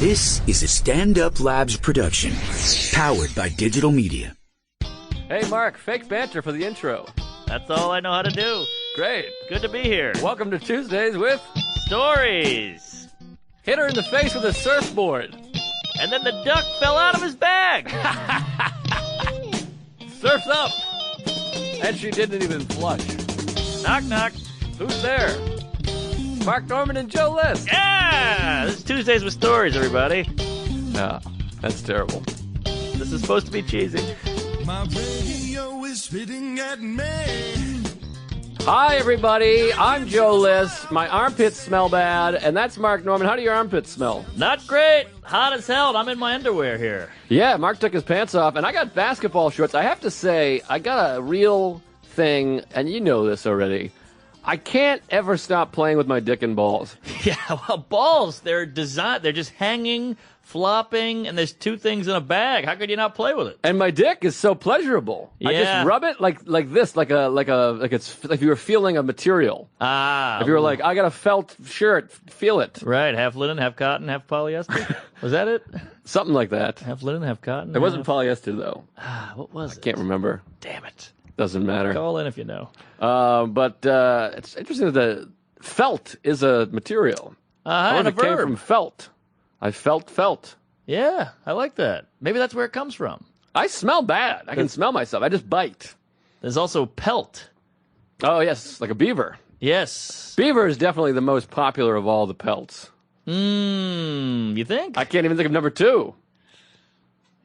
This is a Stand Up Labs production, powered by digital media. Hey, Mark, fake banter for the intro. That's all I know how to do. Great. Good to be here. Welcome to Tuesdays with Stories. Hit her in the face with a surfboard. And then the duck fell out of his bag. Surf's up. And she didn't even flush. Knock, knock. Who's there? Mark Norman and Joe List. Yeah! This is Tuesdays with Stories, everybody. No, that's terrible. This is supposed to be cheesy. My radio is spitting at me. Hi, everybody. I'm Joe List. My armpits smell bad, and that's Mark Norman. How do your armpits smell? Not great. Hot as hell. I'm in my underwear here. Yeah, Mark took his pants off, and I got basketball shorts. I have to say, I got a real thing, and you know this already. I can't ever stop playing with my dick and balls. Yeah, well, balls, they're designed, they're just hanging, flopping, and there's two things in a bag. How could you not play with it? And my dick is so pleasurable. I Yeah. just rub it like this, like it's like you were feeling a material. Ah. If you were like, I got a felt shirt, feel it. Right, half linen, half cotton, half polyester. Was that it? Something like that. Half linen, half cotton. It wasn't polyester though. What was it? Can't remember. Damn it. Doesn't matter. Call in if you know. But it's interesting that the felt is a material. I And wonder a if it came verb. from felt. I felt. Yeah, I like that. Maybe that's where it comes from. I smell bad. I can smell myself. I just bite. There's also pelt. Oh, yes, like a beaver. Yes. Beaver is definitely the most popular of all the pelts. You think? I can't even think of number two.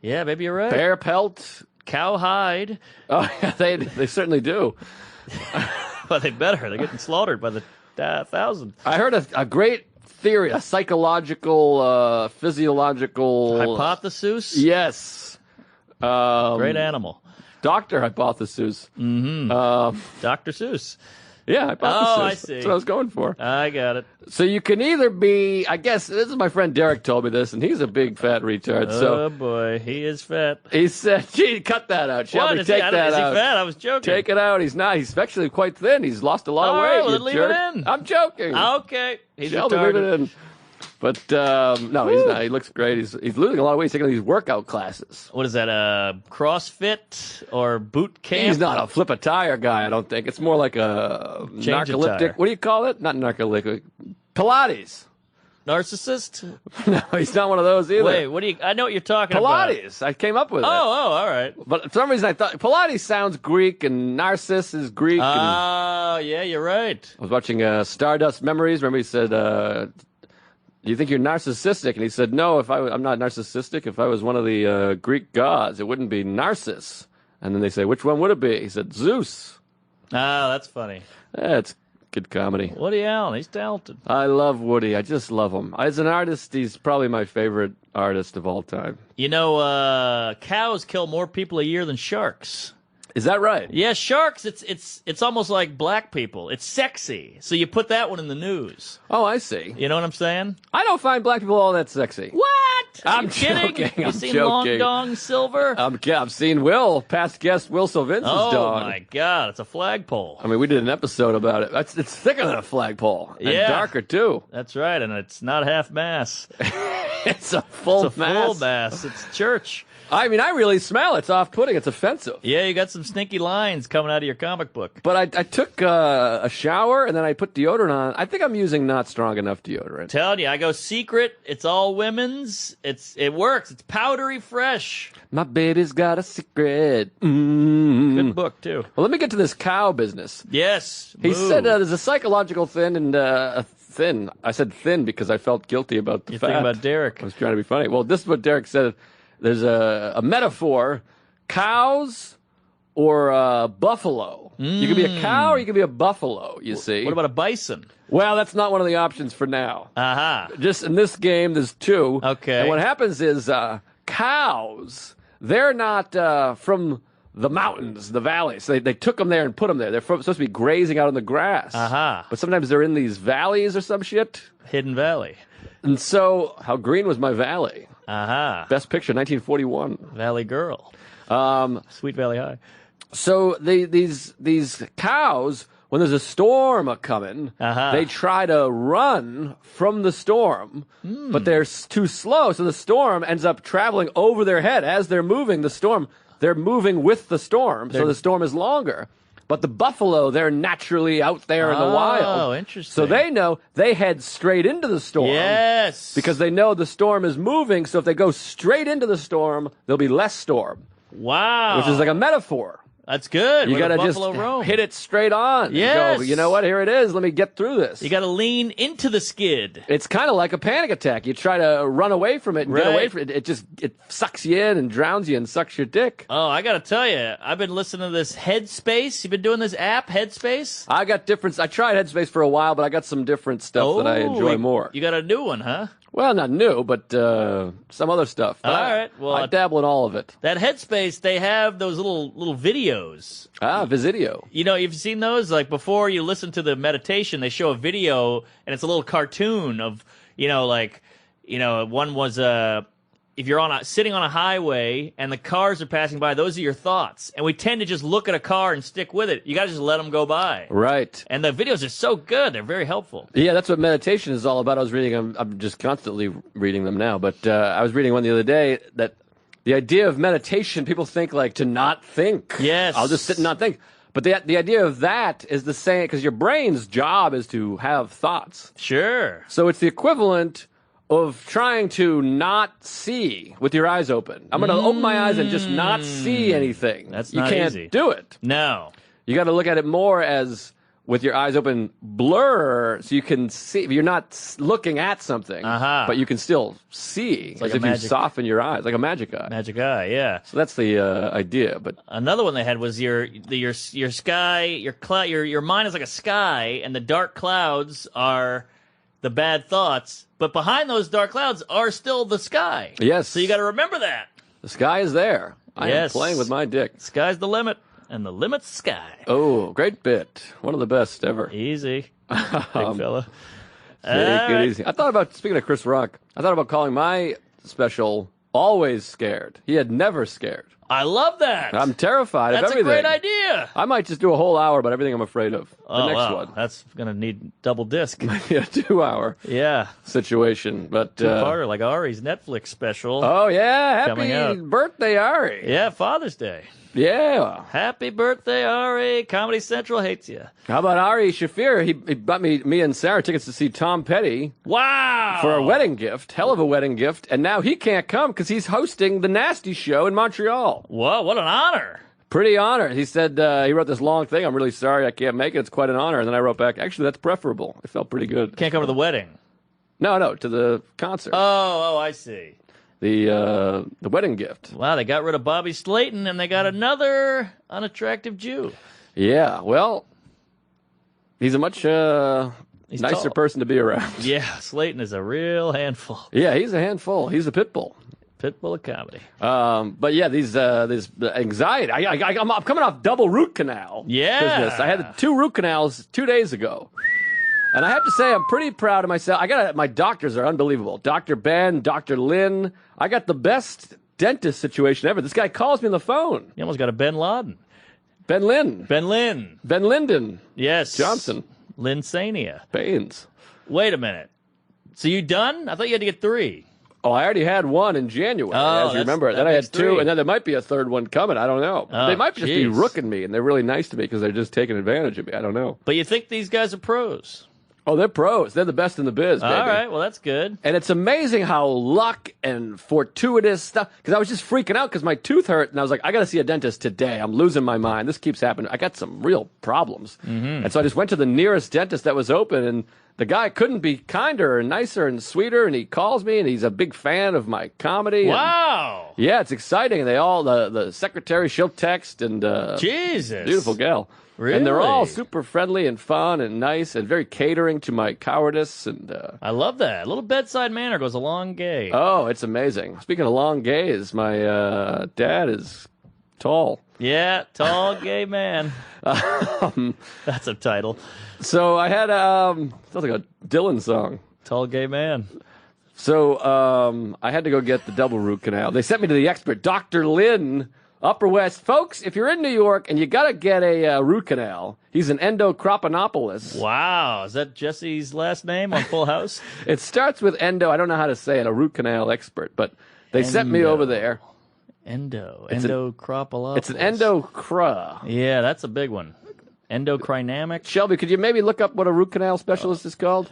Yeah, maybe you're right. Bear pelt. Cowhide. Oh, yeah, they certainly do. Well, they better. They're getting slaughtered by the thousand. I heard a great theory, a psychological, physiological... Hypothesis? Yes. Great animal. Doctor hypothesis. Dr. Seuss. Yeah, hypothesis. Oh, I see. That's what I was going for. I got it. So you can either be, I guess, this is my friend Derek told me this, and he's a big fat retard. Oh, So boy. He is fat. he said, gee, cut that out. Shelby, What? take that Is he out. fat? I was joking. Take it out. He's not. He's actually quite thin. He's lost a lot of All weight. right, well, you then leave jerk. it in. I'm joking. Okay. He's Shelby, retarded. leave it in. But no, he's not. He looks great. He's losing a lot of weight. He's taking these workout classes. What is that, CrossFit or boot camp? He's not a flip a tire guy, I don't think. It's more like a Change a tire. narcoleptic. What do you call it? Not narcoleptic. Pilates. Narcissist? No, he's not one of those either. Wait, what do you... I know what you're talking about. Pilates. I came up with it. Oh, all right. But for some reason I thought Pilates sounds Greek and Narcissus is Greek. And Oh, yeah, you're right. I was watching Stardust Memories. Remember he said, do you think you're narcissistic? And he said, no, I'm not narcissistic. If I was one of the Greek gods, it wouldn't be Narcissus. And then they say, which one would it be? He said, Zeus. Ah, that's funny. It's good comedy. Woody Allen, he's talented. I love Woody. I just love him. As an artist, he's probably my favorite artist of all time. You know, cows kill more people a year than sharks. Is that right? Yeah, sharks, it's almost like black people. It's sexy. So you put that one in the news. Oh, I see. You know what I'm saying? I don't find black people all that sexy. What? Are I'm you kidding? joking. You I'm seen joking. Long Dong Silver? I've seen past guest Will Sylvince's Oh, dog. my God. It's a flagpole. I mean, we did an episode about it. It's thicker than a flagpole. And Yeah. darker, too. That's right, and it's not half mass. It's a full It's a mass. full mass. It's church. I mean, I really smell it. It's off-putting. It's offensive. Yeah, you got some stinky lines coming out of your comic book. But I took a shower, and then I put deodorant on. I think I'm using not strong enough deodorant. Telling you, I go secret. It's all women's. It works. It's powdery fresh. My baby's got a secret. Mm. Good book too. Well, let me get to this cow business. Yes. He moo. said there's a psychological thin and a thin. I said thin because I felt guilty about the You're fat. thinking about Derek. I was trying to be funny. Well, this is what Derek said. There's a metaphor: cows or buffalo. You can be a cow or you can be a buffalo. You see. What about a bison? Well, that's not one of the options for now. Aha. Just in this game, there's two. Okay. And what happens is cows. They're not from the mountains, the valleys. So they took them there and put them there. They're supposed to be grazing out in the grass. Aha. But sometimes they're in these valleys or some shit. Hidden Valley. And so, how green was my valley? Aha. Best picture, 1941. Valley Girl. Sweet Valley High. So these cows when there's a storm a-coming, they try to run from the storm, but they're too slow, so the storm ends up traveling over their head. As they're moving, they're moving with the storm, so the storm is longer. But the buffalo, they're naturally out there in the wild. Oh, interesting. So they know they head straight into the storm. Yes. Because they know the storm is moving, so if they go straight into the storm, there'll be less storm. Wow. Which is like a metaphor. That's good. You got to just hit it straight on. Yes. Go, you know what? Here it is. Let me get through this. You got to lean into the skid. It's kind of like a panic attack. You try to run away from it and get away from it. It sucks you in and drowns you and sucks your dick. Oh, I got to tell you, I've been listening to this Headspace. You've been doing this app, Headspace? I tried Headspace for a while, but I got some different stuff that I enjoy more. You got a new one, huh? Well, not new, but some other stuff. All right. Well, I dabble in all of it. That Headspace, they have those little videos. Visidio. You know, you've seen those? Like, before you listen to the meditation, they show a video, and it's a little cartoon of, one was if you're sitting on a highway and the cars are passing by, those are your thoughts. And we tend to just look at a car and stick with it. You got to just let them go by. Right. And the videos are so good. They're very helpful. Yeah, that's what meditation is all about. I was reading them. I'm just constantly reading them now. But I was reading one the other day that the idea of meditation, people think like to not think. Yes. I'll just sit and not think. But the idea of that is the same, because your brain's job is to have thoughts. Sure. So it's the equivalent of trying to not see with your eyes open. I'm going to open my eyes and just not see anything. That's you not can't easy. do it. No. You got to look at it more as with your eyes open, blur, so you can see. You're not looking at something, but you can still see. It's like as if you soften your eyes, like a magic eye. Magic eye, yeah. So that's the idea. But another one they had was your sky, your mind is like a sky, and the dark clouds are the bad thoughts, but behind those dark clouds are still the sky. Yes. So you got to remember that. The sky is there. I am playing with my dick. Sky's the limit, and the limit's sky. Oh, great bit. One of the best ever. Easy. Big fella. Take it easy. I thought about, speaking of Chris Rock, I thought about calling my special Always Scared. He had never scared. I love that. I'm terrified of everything. That's a great idea. I might just do a whole hour about everything I'm afraid of. The next one. That's going to need double disc. Yeah, 2 hour situation. But two-parter, like Ari's Netflix special. Oh, yeah. Coming Happy out. birthday, Ari. Yeah, Father's Day. Yeah. Happy birthday, Ari. Comedy Central hates you. How about Ari Shafir? He bought me and Sarah tickets to see Tom Petty. Wow. For a wedding gift. Hell of a wedding gift. And now he can't come because he's hosting the Nasty Show in Montreal. Whoa, what an honor. Pretty honored. He said, he wrote this long thing. I'm really sorry I can't make it. It's quite an honor. And then I wrote back, actually, that's preferable. It felt pretty good. Can't come to the wedding. No, to the concert. Oh, I see. The wedding gift. Wow, they got rid of Bobby Slayton, and they got another unattractive Jew. Yeah, well, he's a much nicer tall. person to be around. Yeah, Slayton is a real handful. Yeah, he's a handful. He's a pit bull. Pitbull of comedy. But yeah, this anxiety. I'm coming off double root canal business. I had 2 root canals 2 days ago. And I have to say, I'm pretty proud of myself. My doctors are unbelievable. Dr. Ben, Dr. Lynn. I got the best dentist situation ever. This guy calls me on the phone. You almost got a Ben Laden. Ben Lynn. Ben Lynn. Ben Linden. Yes. Johnson. Linsania. Baines. Wait a minute. So you done? I thought you had to get 3. Oh, I already had 1 in January, as you remember. Then I had 2, and then there might be a third one coming. I don't know. They might just be rooking me, and they're really nice to me because they're just taking advantage of me. I don't know. But you think these guys are pros? Oh, they're pros. They're the best in the biz, baby. All right, well, that's good. And it's amazing how luck and fortuitous stuff, because I was just freaking out because my tooth hurt, and I was like, I got to see a dentist today. I'm losing my mind. This keeps happening. I got some real problems. Mm-hmm. And so I just went to the nearest dentist that was open, and the guy couldn't be kinder and nicer and sweeter, and he calls me, and he's a big fan of my comedy. Wow. And, yeah, it's exciting. And they all, the secretary, she'll text, and Jesus. Beautiful gal. Really? And they're all super friendly and fun and nice and very catering to my cowardice. And I love that. A little bedside manner goes a long gay. Oh, it's amazing. Speaking of long gays, my dad is tall. Yeah, tall gay man. That's a title. So I had sounds like a Dylan song. Tall gay man. So I had to go get the double root canal. They sent me to the expert, Dr. Lynn, Upper West. Folks, if you're in New York and you got to get a root canal, he's an endocroponopolis. Wow. Is that Jesse's last name on Full House? It starts with endo. I don't know how to say it, a root canal expert, but they sent me over there. Endocropolis. It's an endocra. Yeah, that's a big one. Endocrinamic. Shelby, could you maybe look up what a root canal specialist is called?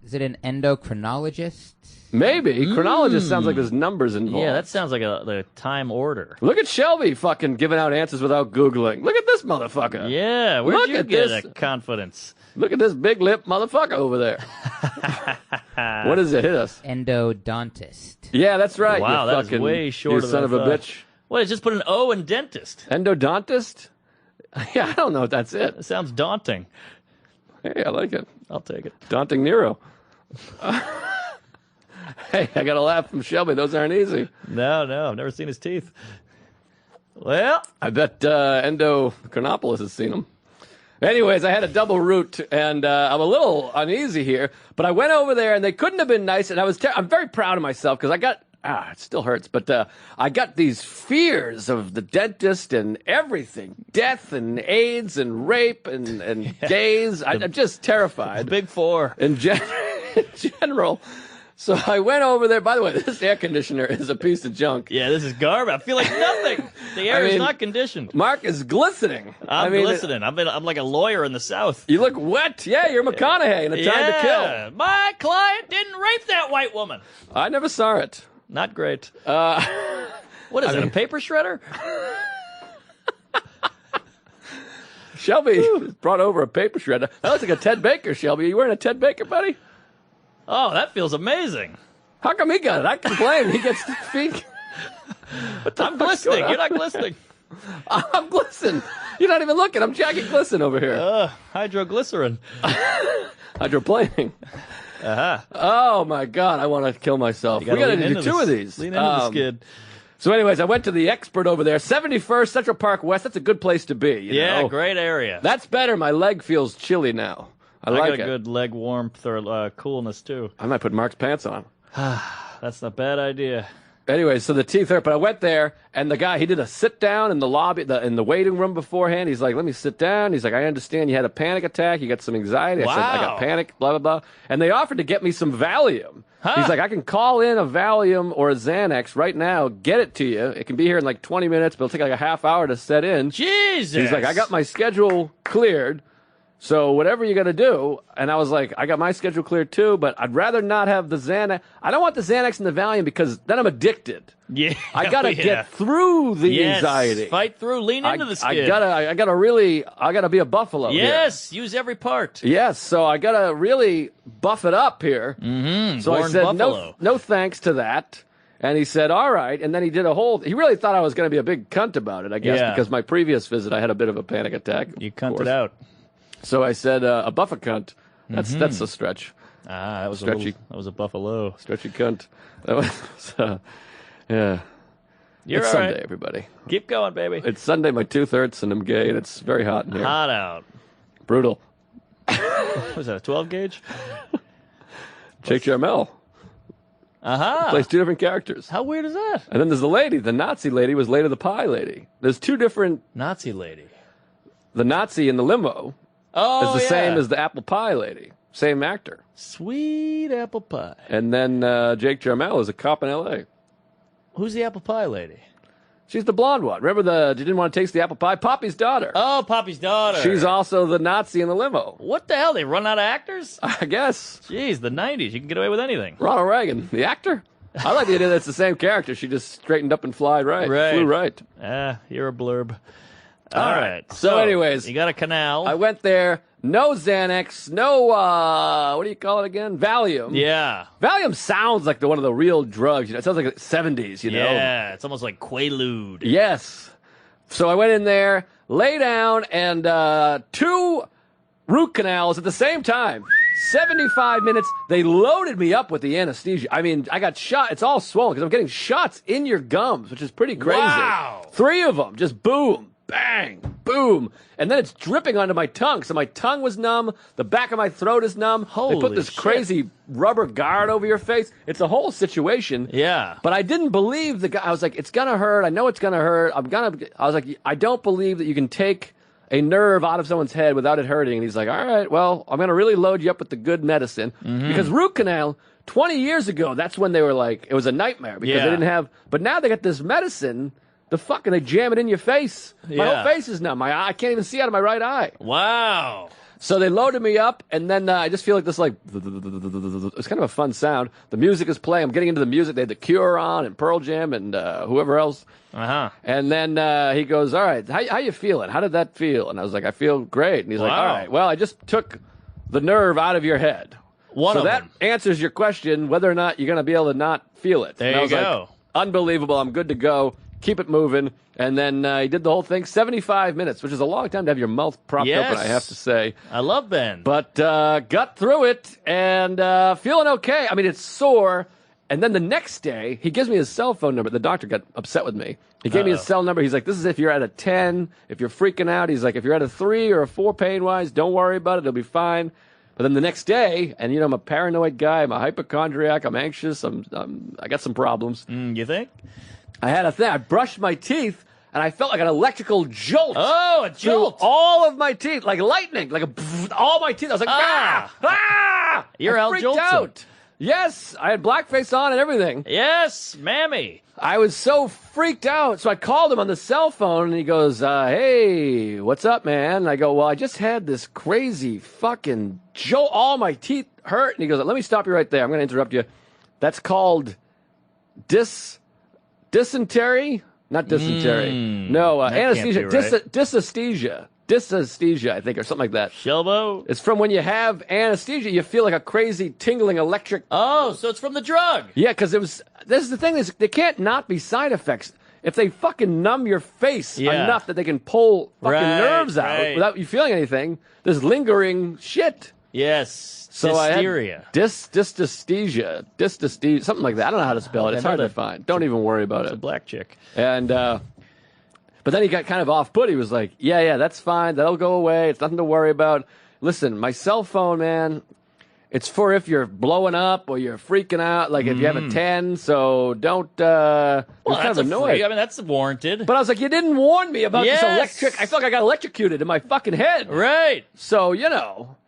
Is it an endocrinologist? Maybe. Chronologist sounds like there's numbers involved. Yeah, that sounds like a time order. Look at Shelby fucking giving out answers without Googling. Look at this motherfucker. Yeah, where'd Look you at get this. that confidence? Look at this big lip motherfucker over there. What does it hit us? Endodontist. Yeah, that's right. Wow, you that's fucking, way shorter you son than of I a thought. bitch. What, just put an O in dentist? Endodontist? Yeah, I don't know if that's it. It sounds daunting. Hey, I like it. I'll take it. Daunting Nero. Hey, I got a laugh from Shelby. Those aren't easy. No, I've never seen his teeth. Well, I bet Endochronopolis has seen them. Anyways, I had a double root, and I'm a little uneasy here. But I went over there, and they couldn't have been nice. And I'm very proud of myself because I got it still hurts, but I got these fears of the dentist and everything, death and AIDS and rape and gays. I'm just terrified. Big four. In general. So I went over there. By the way, this air conditioner is a piece of junk. Yeah, this is garbage. I feel like nothing. The air is not conditioned. Mark is glistening. I'm glistening. I'm like a lawyer in the South. You look wet. Yeah, you're McConaughey in A Time to Kill. My client didn't rape that white woman. I never saw it. Not great. What is it, a paper shredder? Shelby brought over a paper shredder. That looks like a Ted Baker, Shelby. Are you wearing a Ted Baker, buddy? Oh, that feels amazing. How come he got it? I complain. He gets the feet. I'm glistening. You're not glistening. I'm glistening. You're not even looking. I'm Jackie Glisten over here. Hydroglycerin. Hydroplaning. Oh, my God. I want to kill myself. We got to do two of these. Lean into the skid. So anyways, I went to the expert over there. 71st Central Park West. That's a good place to be. You know? Great area. That's better. My leg feels chilly now. I like got a it. good leg warmth or coolness, too. I might put Mark's pants on. That's not a bad idea. Anyway, so the teeth hurt, but I went there, and the guy, he did a sit-down in the lobby, in the waiting room beforehand. He's like, let me sit down. He's like, I understand you had a panic attack. You got some anxiety. I said, I got panic, blah, blah, blah. And they offered to get me some Valium. He's like, I can call in a Valium or a Xanax right now, get it to you. It can be here in like 20 minutes, but it'll take like a half hour to set in. Jesus! He's like, I got my schedule cleared. So whatever you're going to do, and I was like, I got my schedule cleared too, but I'd rather not have the Xanax. I don't want the Xanax and the Valium because then I'm addicted. Yeah. I got to get through the Yes. anxiety. Fight through. Lean into the skid. I gotta be a buffalo Yes. Use every part. here. Yes, so I gotta really buff it up here. Mm-hmm. So I Born said, buffalo. no thanks to that. And he said, all right. And then he did he really thought I was going to be a big cunt about it, I guess, because my previous visit, I had a bit of a panic attack. You cunted out. So I said, a buffer cunt. That's a stretch. That was Stretchy. that was a buffalo. Stretchy cunt. That was, yeah. You're it's all Sunday, right. everybody. Keep going, baby. It's Sunday, my tooth hurts, and I'm gay, and it's very hot in here. Hot out. Brutal. What was that, a 12 gauge? Jake Jarmel plays two different characters. How weird is that? And then there's the lady. The Nazi lady was Lady the Pie lady. There's two different... Nazi lady. The Nazi in the limo is the same as the apple pie lady. Same actor. Sweet apple pie. And then Jake Jarmel is a cop in L.A. Who's the apple pie lady? She's the blonde one. Remember you didn't want to taste the apple pie? Poppy's daughter. Oh, Poppy's daughter. She's also the Nazi in the limo. What the hell? They run out of actors? I guess. Jeez, the 90s. You can get away with anything. Ronald Reagan, the actor. I like the idea that it's the same character. She just straightened up and flew right. Flew right. You're a blurb. All right. So anyways. You got a canal. I went there. No Xanax. No, what do you call it again? Valium. Yeah. Valium sounds like one of the real drugs. You know, it sounds like the 70s, you know? Yeah, it's almost like Quaalude. Yes. So I went in there, lay down, and two root canals at the same time. 75 minutes. They loaded me up with the anesthesia. I mean, I got shot. It's all swollen because I'm getting shots in your gums, which is pretty crazy. Wow. 3 of them. Just boom. bang, boom. And then it's dripping onto my tongue. So my tongue was numb. The back of my throat is numb. They put Holy this shit. crazy rubber guard over your face. It's a whole situation. Yeah. But I didn't believe the guy. I was like, it's going to hurt. I know it's going to hurt. I was like, I don't believe that you can take a nerve out of someone's head without it hurting. And he's like, all right, well, I'm going to really load you up with the good medicine. Because root canal, 20 years ago, that's when they were like, it was a nightmare because Yeah. they didn't have, but now they got this medicine, they jam it in your face. My Yeah. whole face is numb. I can't even see out of my right eye. Wow. So they loaded me up, and then I just feel like this, like, it's kind of a fun sound. The music is playing. I'm getting into the music. They had The Cure on and Pearl Jam and whoever else. Uh-huh. And then he goes, all right, how you feeling? How did that feel? And I was like, I feel great. And he's like, all Wow. right, well, I just took the nerve out of your head. One so of that them. answers your question, whether or not you're going to be able to not feel it. There And I you was like, go. unbelievable. I'm good to go. Keep it moving. And then he did the whole thing, 75 minutes, which is a long time to have your mouth propped Yes. open, I have to say. I love Ben. But got through it and feeling okay. I mean, it's sore. And then the next day, he gives me his cell phone number. The doctor got upset with me. He gave me his cell number. He's like, this is if you're at a 10, if you're freaking out. He's like, if you're at a 3 or a 4 pain-wise, don't worry about it. It'll be fine. But then the next day, and, I'm a paranoid guy. I'm a hypochondriac. I'm anxious. I got some problems. You think? I had a thing. I brushed my teeth, and I felt like an electrical jolt. Oh, a Through jolt. all of my teeth, like lightning, like all my teeth. I was like, Ah. ah! You're I Al freaked Jolson. out. Yes, I had blackface on and everything. Yes, mammy. I was so freaked out. So I called him on the cell phone, and he goes, hey, what's up, man? And I go, well, I just had this crazy fucking jolt. All my teeth hurt. And he goes, let me stop you right there. I'm going to interrupt you. That's called dysentery? Not dysentery. No, that can't anesthesia. be right. Dysesthesia. Dysesthesia, I think, or something like that. Shelbo. It's from when you have anesthesia, you feel like a crazy tingling electric. Oh, so it's from the drug. Yeah, because this is the thing, there can't not be side effects. If they fucking numb your face Yeah. enough that they can pull fucking Right, nerves out right. without you feeling anything, there's lingering shit. Yes. So Hysteria. I had dysesthesia, something like that. I don't know how to spell it. It's I know hard to that. find. Don't even worry about It's a it. black chick. And but then he got kind of off put. He was like, yeah, that's fine. That'll go away. It's nothing to worry about. Listen, my cell phone, man, it's for if you're blowing up or you're freaking out, like if you have a 10, so don't Well, kind that's of annoyed. I mean, that's warranted. But I was like, you didn't warn me about Yes. this electric. I felt like I got electrocuted in my fucking head. Right. So,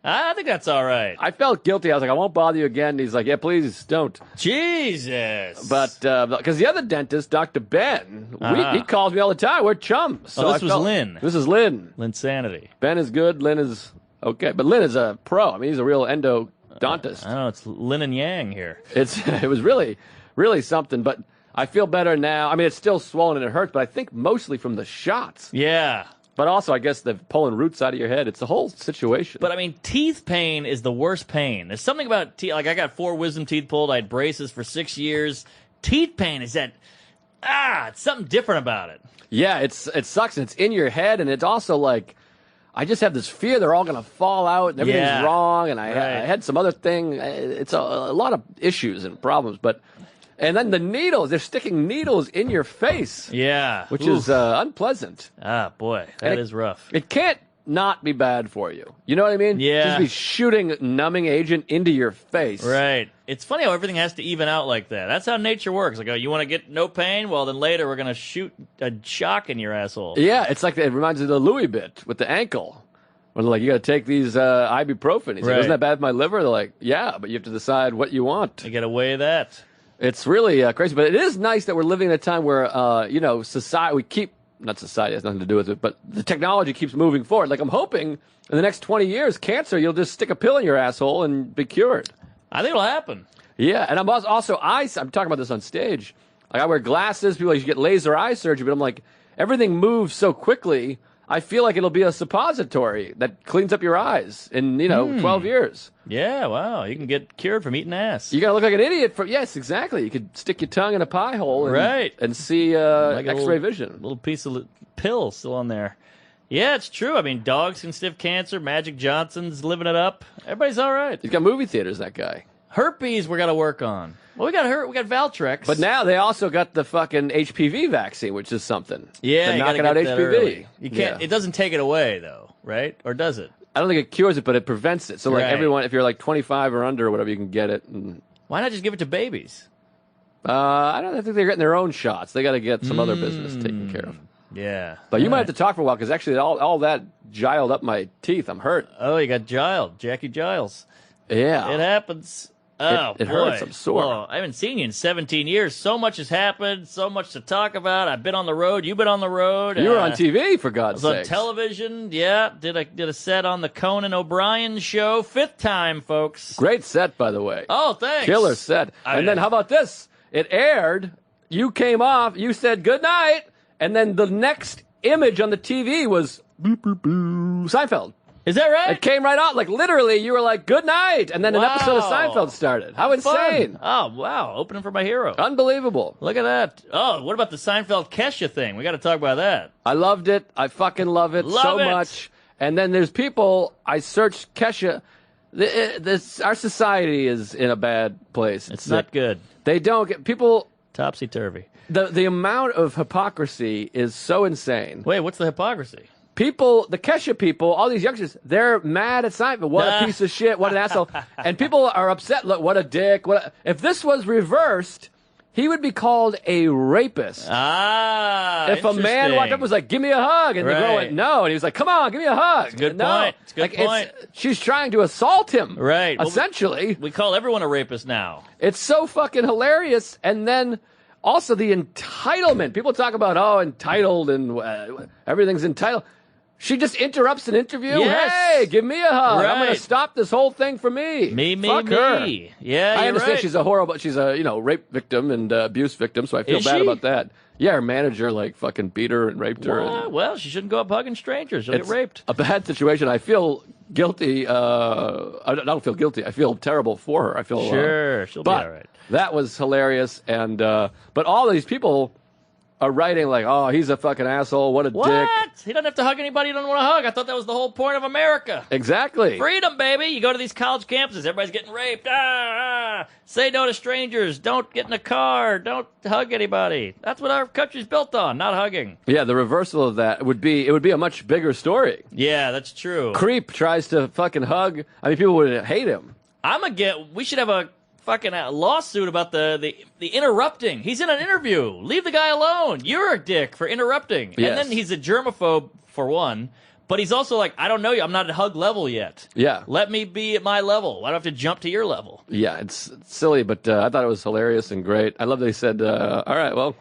I think that's all right. I felt guilty. I was like, I won't bother you again. And he's like, yeah, please don't. Jesus. But because the other dentist, Dr. Ben, Uh-huh. he calls me all the time. We're chums. So this I was Lynn. This is Lynn. Linsanity. Ben is good. Lynn is okay. But Lynn is a pro. I mean, he's a real endodontist. I don't know. It's Lin and Yang here. It was really, really something. But I feel better now. I mean, it's still swollen and it hurts, but I think mostly from the shots. Yeah. But also, I guess they're pulling roots out of your head. It's a whole situation. But I mean, teeth pain is the worst pain. There's something about teeth. Like I got 4 wisdom teeth pulled. I had braces for 6 years. Teeth pain is that. It's something different about it. yeah, it sucks. And it's in your head. And it's also like, I just have this fear they're all going to fall out and everything's Yeah. wrong. And I Right. had some other thing. It's a lot of issues and problems. And then the needles, they're sticking needles in your face, Yeah. which Oof. is unpleasant. Boy, And that is rough. It can't not be bad for you. You know what I mean? Yeah. Just be shooting numbing agent into your face. Right. It's funny how everything has to even out like that. That's how nature works. Like, oh, you want to get no pain? Well, then later we're going to shoot a shock in your asshole. Yeah, it's like it reminds me of the Louis bit with the ankle. When they're like, you got to take these ibuprofen. He's like, Right. isn't that bad for my liver? They're like, yeah, but you have to decide what you want. You got to weigh that. It's really crazy, but it is nice that we're living in a time where, society, not society has nothing to do with it, but the technology keeps moving forward. Like, I'm hoping in the next 20 years, cancer, you'll just stick a pill in your asshole and be cured. I think it'll happen. Yeah, and I'm also, I'm talking about this on stage. Like, I wear glasses, people like, you get laser eye surgery, but I'm like, everything moves so quickly, I feel like it'll be a suppository that cleans up your eyes in, 12 years. Yeah, wow. You can get cured from eating ass. You're going to look like an idiot. Yes, exactly. You could stick your tongue in a pie hole and, Right. and see Like a X-ray little- vision. Little piece of pill still on there. Yeah, it's true. I mean, dogs can stiff cancer. Magic Johnson's living it up. Everybody's all right. He's got movie theaters, that guy. Herpes we got to work on. Well, we got Valtrex. But now they also got the fucking HPV vaccine, which is something. Yeah, they're you knocking gotta out get that HPV. early. You can't. Yeah. It doesn't take it away though, right? Or does it? I don't think it cures it, but it prevents it. So like Right. everyone, if you're like 25 or under or whatever, you can get it. And, Why not just give it to babies? I think they're getting their own shots. They got to get some other business taken care of. Yeah. But you All might right. have to talk for a while because actually all that giled up my teeth. I'm hurt. Oh, you got Jackie Giles. Yeah. It happens. Oh, it boy. hurts. I'm sore. Well, I haven't seen you in 17 years. So much has happened. So much to talk about. I've been on the road. You've been on the road. You were on TV, for I God's was on sake. television. Yeah, did a set on the Conan O'Brien show. 5th time, folks. Great set, by the way. Oh, thanks. Killer set. And then how about this? It aired. You came off. You said good night. And then the next image on the TV was boop, boop, boop, Seinfeld. Is that right? It came right out. Like literally, you were like, good night. And then an episode of Wow. Seinfeld started. How insane. Fun. Oh, wow. Opening for my hero. Unbelievable. Look at that. Oh, what about the Seinfeld Kesha thing? We got to talk about that. I loved it. I fucking love it so Love it. much. And then there's people, I searched Kesha. Our society is in a bad place. It's not good. They don't get people. Topsy-turvy. The amount of hypocrisy is so insane. Wait, what's the hypocrisy? People, the Kesha people, all these youngsters, they're mad at Seinfeld. What a piece of shit. What an asshole. And people are upset. Look, what a dick. If this was reversed, he would be called a rapist. Ah, If a man walked up and was like, give me a hug, and the girl went, no, and he was like, come on, give me a hug. It's a good no. point. It's a good point. She's trying to assault him. Right. Well, Essentially. we call everyone a rapist now. It's so fucking hilarious. And then also the entitlement. People talk about, entitled and everything's entitled. She just interrupts an interview. Yes. Hey, give me a hug. I'm going Right. to stop this whole thing for me. Fuck her. Yeah, I you're understand right. she's a rape victim and abuse victim, so I feel Is bad she? about that. Yeah, her manager fucking beat her and raped her. And Well, she shouldn't go up hugging strangers. She'll get it's raped. a bad situation. I feel guilty. I don't feel guilty. I feel terrible for her. I feel Sure, she'll be but all right. that was hilarious. And but all these people are writing like, "Oh, he's a fucking asshole. What a What? dick." He doesn't have to hug anybody he doesn't want to hug. I thought that was the whole point of America. Exactly. Freedom, baby. You go to these college campuses, everybody's getting raped. Say no to strangers. Don't get in a car. Don't hug anybody. That's what our country's built on, not hugging. Yeah, the reversal of that would be a much bigger story. Yeah, that's true. Creep tries to fucking hug. I mean, people would hate him. We should have a fucking lawsuit about the interrupting. He's in an interview. Leave the guy alone. You're a dick for interrupting. Yes. And then he's a germaphobe, for one. But he's also like, I don't know you. I'm not at hug level yet. Yeah. Let me be at my level. Why do I have to jump to your level? Yeah, it's silly, but I thought it was hilarious and great. I love that he said, all right, well,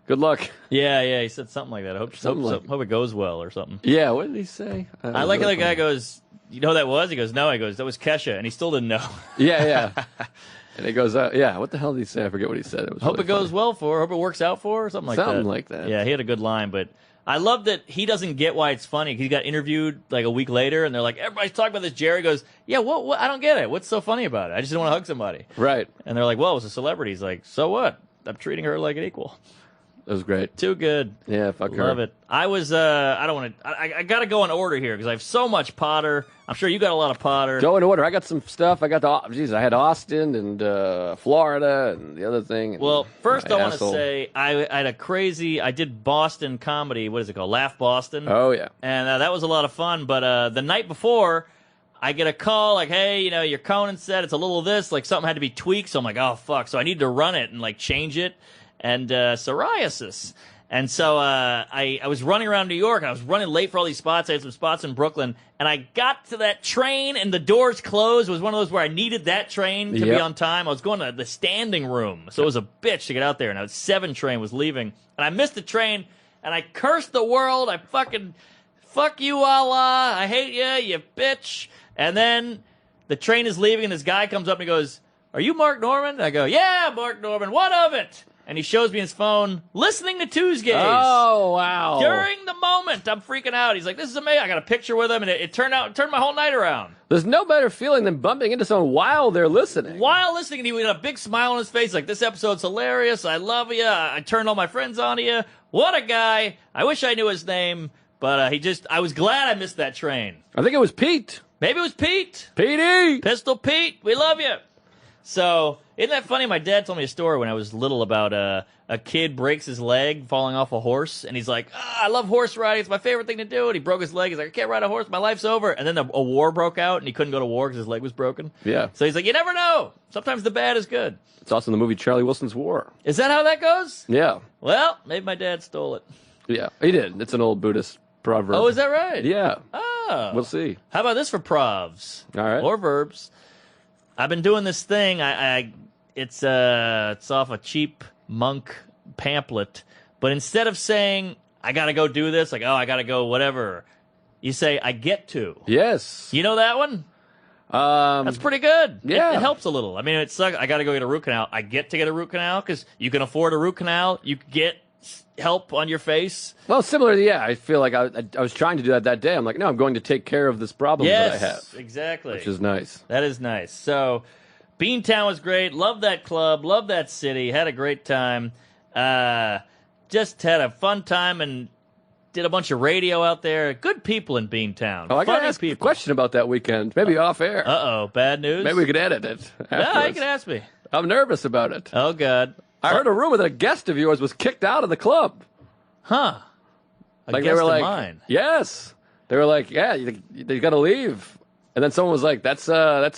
good luck. Yeah, he said something like that. I hope Something it goes well or something. Yeah, what did he say? I like how the guy goes, you know who that was? He goes, no. He goes, that was Kesha. And he still didn't know. Yeah. And he goes, yeah, what the hell did he say? I forget what he said. It was Hope really it goes funny. well for her. Hope it works out for her. Something like that. Something like that. Yeah, he had a good line, but I love that he doesn't get why it's funny. He got interviewed like a week later, and they're like, everybody's talking about this. Jerry goes, yeah, what? I don't get it. What's so funny about it? I just didn't want to hug somebody. Right. And they're like, well, it was a celebrity. He's like, so what? I'm treating her like an equal. It was great. Too good. Yeah, fuck her. Love it. I was, I don't want to, I got to go in order here because I have so much Potter. I'm sure you got a lot of Potter. Go in order. I got some stuff. I had Austin and Florida and the other thing. Well, first I want to asshole. say I did Boston comedy. What is it called? Laugh Boston. Oh, yeah. And that was a lot of fun. But the night before, I get a call like, hey, your Conan said it's a little of this. Like something had to be tweaked. So I'm like, oh, fuck. So I need to run it and like change it. And psoriasis. And so I was running around New York, and I was running late for all these spots. I had some spots in Brooklyn, and I got to that train, and the doors closed. It was one of those where I needed that train to be on time. I was going to the standing room, so it was a bitch to get out there. And a 7 train was leaving, and I missed the train, and I cursed the world. I fucking, fuck you, Allah. I hate you bitch. And then the train is leaving, and this guy comes up and he goes, are you Mark Norman? And I go, yeah, Mark Norman. What of it? And he shows me his phone, listening to Tuesdays. Oh, wow. During the moment, I'm freaking out. He's like, this is amazing. I got a picture with him, and it turned my whole night around. There's no better feeling than bumping into someone while they're listening. While listening, and he had a big smile on his face, like, this episode's hilarious. I love you. I turned all my friends on you. What a guy. I wish I knew his name, but I was glad I missed that train. I think it was Pete. Maybe it was Pete. Petey. Pistol Pete, we love you. So, isn't that funny? My dad told me a story when I was little about a kid breaks his leg falling off a horse, and he's like, I love horse riding. It's my favorite thing to do. And he broke his leg. He's like, I can't ride a horse. My life's over. And then a war broke out, and he couldn't go to war because his leg was broken. Yeah. So he's like, you never know. Sometimes the bad is good. It's also in the movie Charlie Wilson's War. Is that how that goes? Yeah. Well, maybe my dad stole it. Yeah, he did. It's an old Buddhist proverb. Oh, is that right? Yeah. Oh. We'll see. How about this for provs? All right. Or verbs. I've been doing this thing. It's off a cheap monk pamphlet. But instead of saying, I got to go do this, like, I got to go whatever, you say, I get to. Yes. You know that one? That's pretty good. Yeah. It helps a little. I mean, it sucks. I got to go get a root canal. I get to get a root canal because you can afford a root canal. You get help on your face. Well, similarly, yeah. I feel like I was trying to do that day. I'm like, no, I'm going to take care of this problem that I have. Exactly. Which is nice. That is nice. So, Beantown was great. Love that club. Love that city. Had a great time. Just had a fun time and did a bunch of radio out there. Good people in Beantown. Oh, I got to Funny ask you a people. question about that weekend. Maybe off air. Uh-oh. Bad news? Maybe we could edit it. Yeah, you afterwards. can ask me. I'm nervous about it. Oh, God. I heard a rumor that a guest of yours was kicked out of the club. Huh. Like guest they were of like, mine. Yes. They were like, yeah, you got to leave. And then someone was like, that's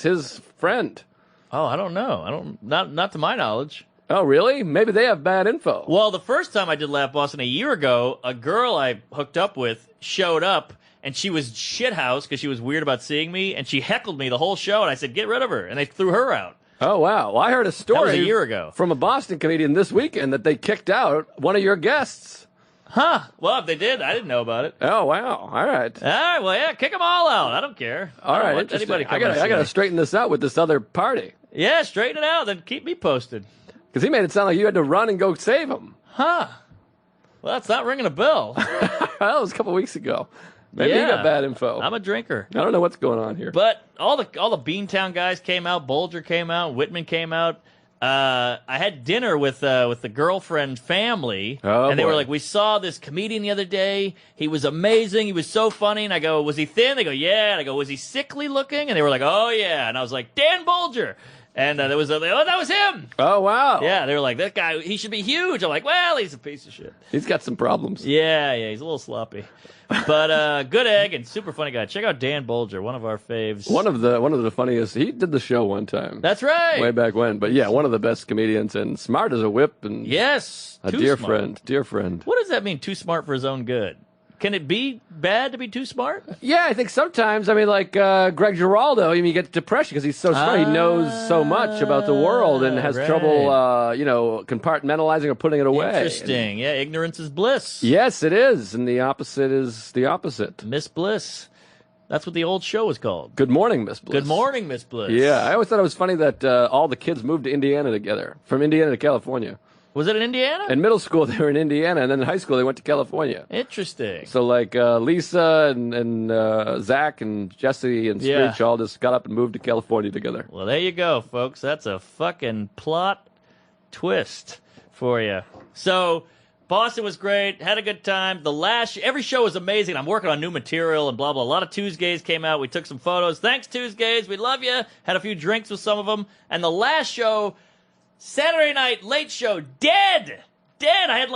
his friend. Oh, I don't know. Not to my knowledge. Oh, really? Maybe they have bad info. Well, the first time I did Laugh Boston a year ago, a girl I hooked up with showed up, and she was shithouse because she was weird about seeing me, and she heckled me the whole show, and I said, get rid of her, and they threw her out. Oh, wow. Well, I heard a story That was a year ago. from a Boston comedian this weekend that they kicked out one of your guests. Huh. Well, if they did, I didn't know about it. Oh, wow. All right. All right, well, yeah, kick them all out. I don't care. All I don't right. want Interesting. anybody I coming to see got to me. straighten this out with this other party. Yeah, straighten it out, then keep me posted. Because he made it sound like you had to run and go save him. Huh. Well, that's not ringing a bell. That was a couple weeks ago. Maybe you got bad info. I'm a drinker. I don't know what's going on here. But all the Beantown guys came out. Bolger came out. Whitman came out. I had dinner with the girlfriend family, and they were like, "We saw this comedian the other day. He was amazing. He was so funny." And I go, "Was he thin?" They go, "Yeah." And I go, "Was he sickly looking?" And they were like, "Oh yeah." And I was like, "Dan Bolger." And that was him. Oh, wow. Yeah, they were like, "That guy, he should be huge." I'm like, "Well, he's a piece of shit." He's got some problems. Yeah, he's a little sloppy. But good egg and super funny guy. Check out Dan Bolger, one of our faves. One of the funniest. He did the show one time. That's right. Way back when. But yeah, one of the best comedians and smart as a whip and Yes. a too dear smart. friend. Dear friend. What does that mean, too smart for his own good? Can it be bad to be too smart? Yeah, I think sometimes. I mean, like Greg Giraldo, I mean, you get depression because he's so smart. He knows so much about the world and has right. trouble, compartmentalizing or putting it away. Interesting. Yeah, ignorance is bliss. Yes, it is. And the opposite is the opposite. Miss Bliss. That's what the old show was called. Good morning, Miss Bliss. Good morning, Miss Bliss. Yeah, I always thought it was funny that all the kids moved to Indiana together, from Indiana to California. Was it in Indiana? In middle school, they were in Indiana, and then in high school, they went to California. Interesting. So, like, Lisa and Zach and Jesse and Yeah. Screech all just got up and moved to California together. Well, there you go, folks. That's a fucking plot twist for you. So, Boston was great. Had a good time. Every show was amazing. I'm working on new material and blah, blah. A lot of Tuesdays came out. We took some photos. Thanks, Tuesdays. We love you. Had a few drinks with some of them. And the last show, Saturday night late show, dead. I had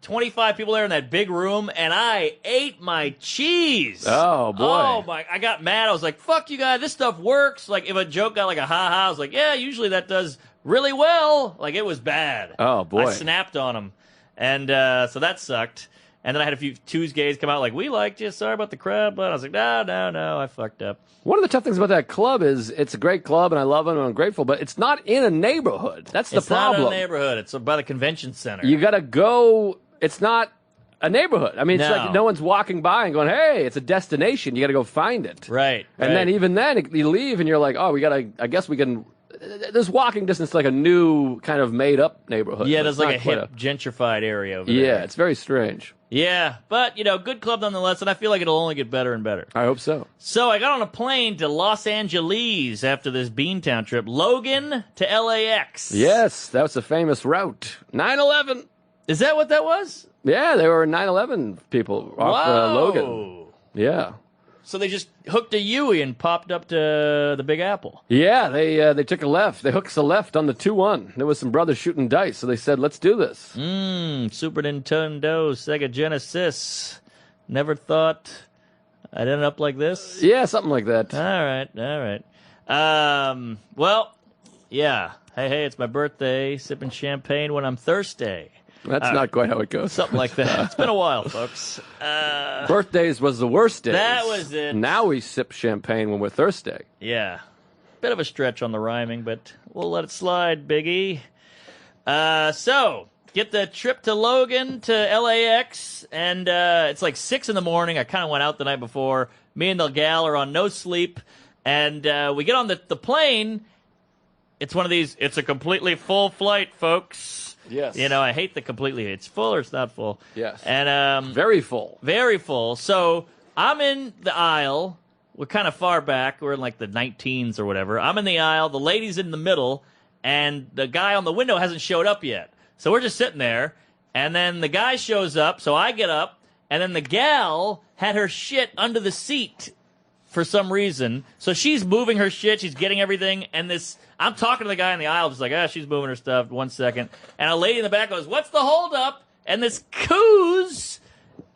25 people there in that big room, and I ate my cheese. Oh, boy. Oh, my. I got mad. I was like, fuck you guys. This stuff works. Like, if a joke got like a ha-ha, I was like, yeah, usually that does really well. Like, it was bad. Oh, boy. I snapped on them. And so that sucked. And then I had a few Tuesdays come out like, we liked you. Sorry about the crowd. But I was like, no, I fucked up. One of the tough things about that club is it's a great club, and I love it, and I'm grateful, but it's not in a neighborhood. That's the problem. It's not a neighborhood. It's by the convention center. You got to go. It's not a neighborhood. I mean, it's No. like no one's walking by and going, hey, it's a destination. You got to go find it. Right. And then even then, you leave, and you're like, oh, I guess we can. There's walking distance to like a new kind of made-up neighborhood. Yeah, but there's it's like a not hip, gentrified area over there. Yeah, it's very strange. Yeah, but, good club nonetheless, and I feel like it'll only get better and better. I hope so. So I got on a plane to Los Angeles after this Beantown trip. Logan to LAX. Yes, that was a famous route. 9/11. Is that what that was? Yeah, they were 9/11 people off Whoa. Logan. Yeah. So they just hooked a Yui and popped up to the Big Apple. Yeah, they took a left. They hooked a left on the 2-1. There was some brothers shooting dice, so they said, let's do this. Super Nintendo, Sega Genesis. Never thought I'd end up like this. Yeah, something like that. All right. Well, yeah. Hey, it's my birthday. Sipping champagne when I'm thirsty. That's not quite how it goes. Something like that. It's been a while, folks. Birthdays was the worst days. That was it. Now we sip champagne when we're thirsty. Yeah. Bit of a stretch on the rhyming, but we'll let it slide, Biggie. So, get the trip to Logan to LAX, and it's like 6 in the morning. I kind of went out the night before. Me and the gal are on no sleep, and we get on the plane. It's one of these, it's a completely full flight, folks. Yes. You know, I hate the completely, it's full or it's not full. Yes. And very full. Very full. So I'm in the aisle. We're kind of far back. We're in like the 19s or whatever. I'm in the aisle. The lady's in the middle. And the guy on the window hasn't showed up yet. So we're just sitting there. And then the guy shows up. So I get up. And then the gal had her shit under the seat for some reason. So she's moving her shit. She's getting everything. And I'm talking to the guy in the aisle, just like, she's moving her stuff. 1 second. And a lady in the back goes, what's the holdup? And this coos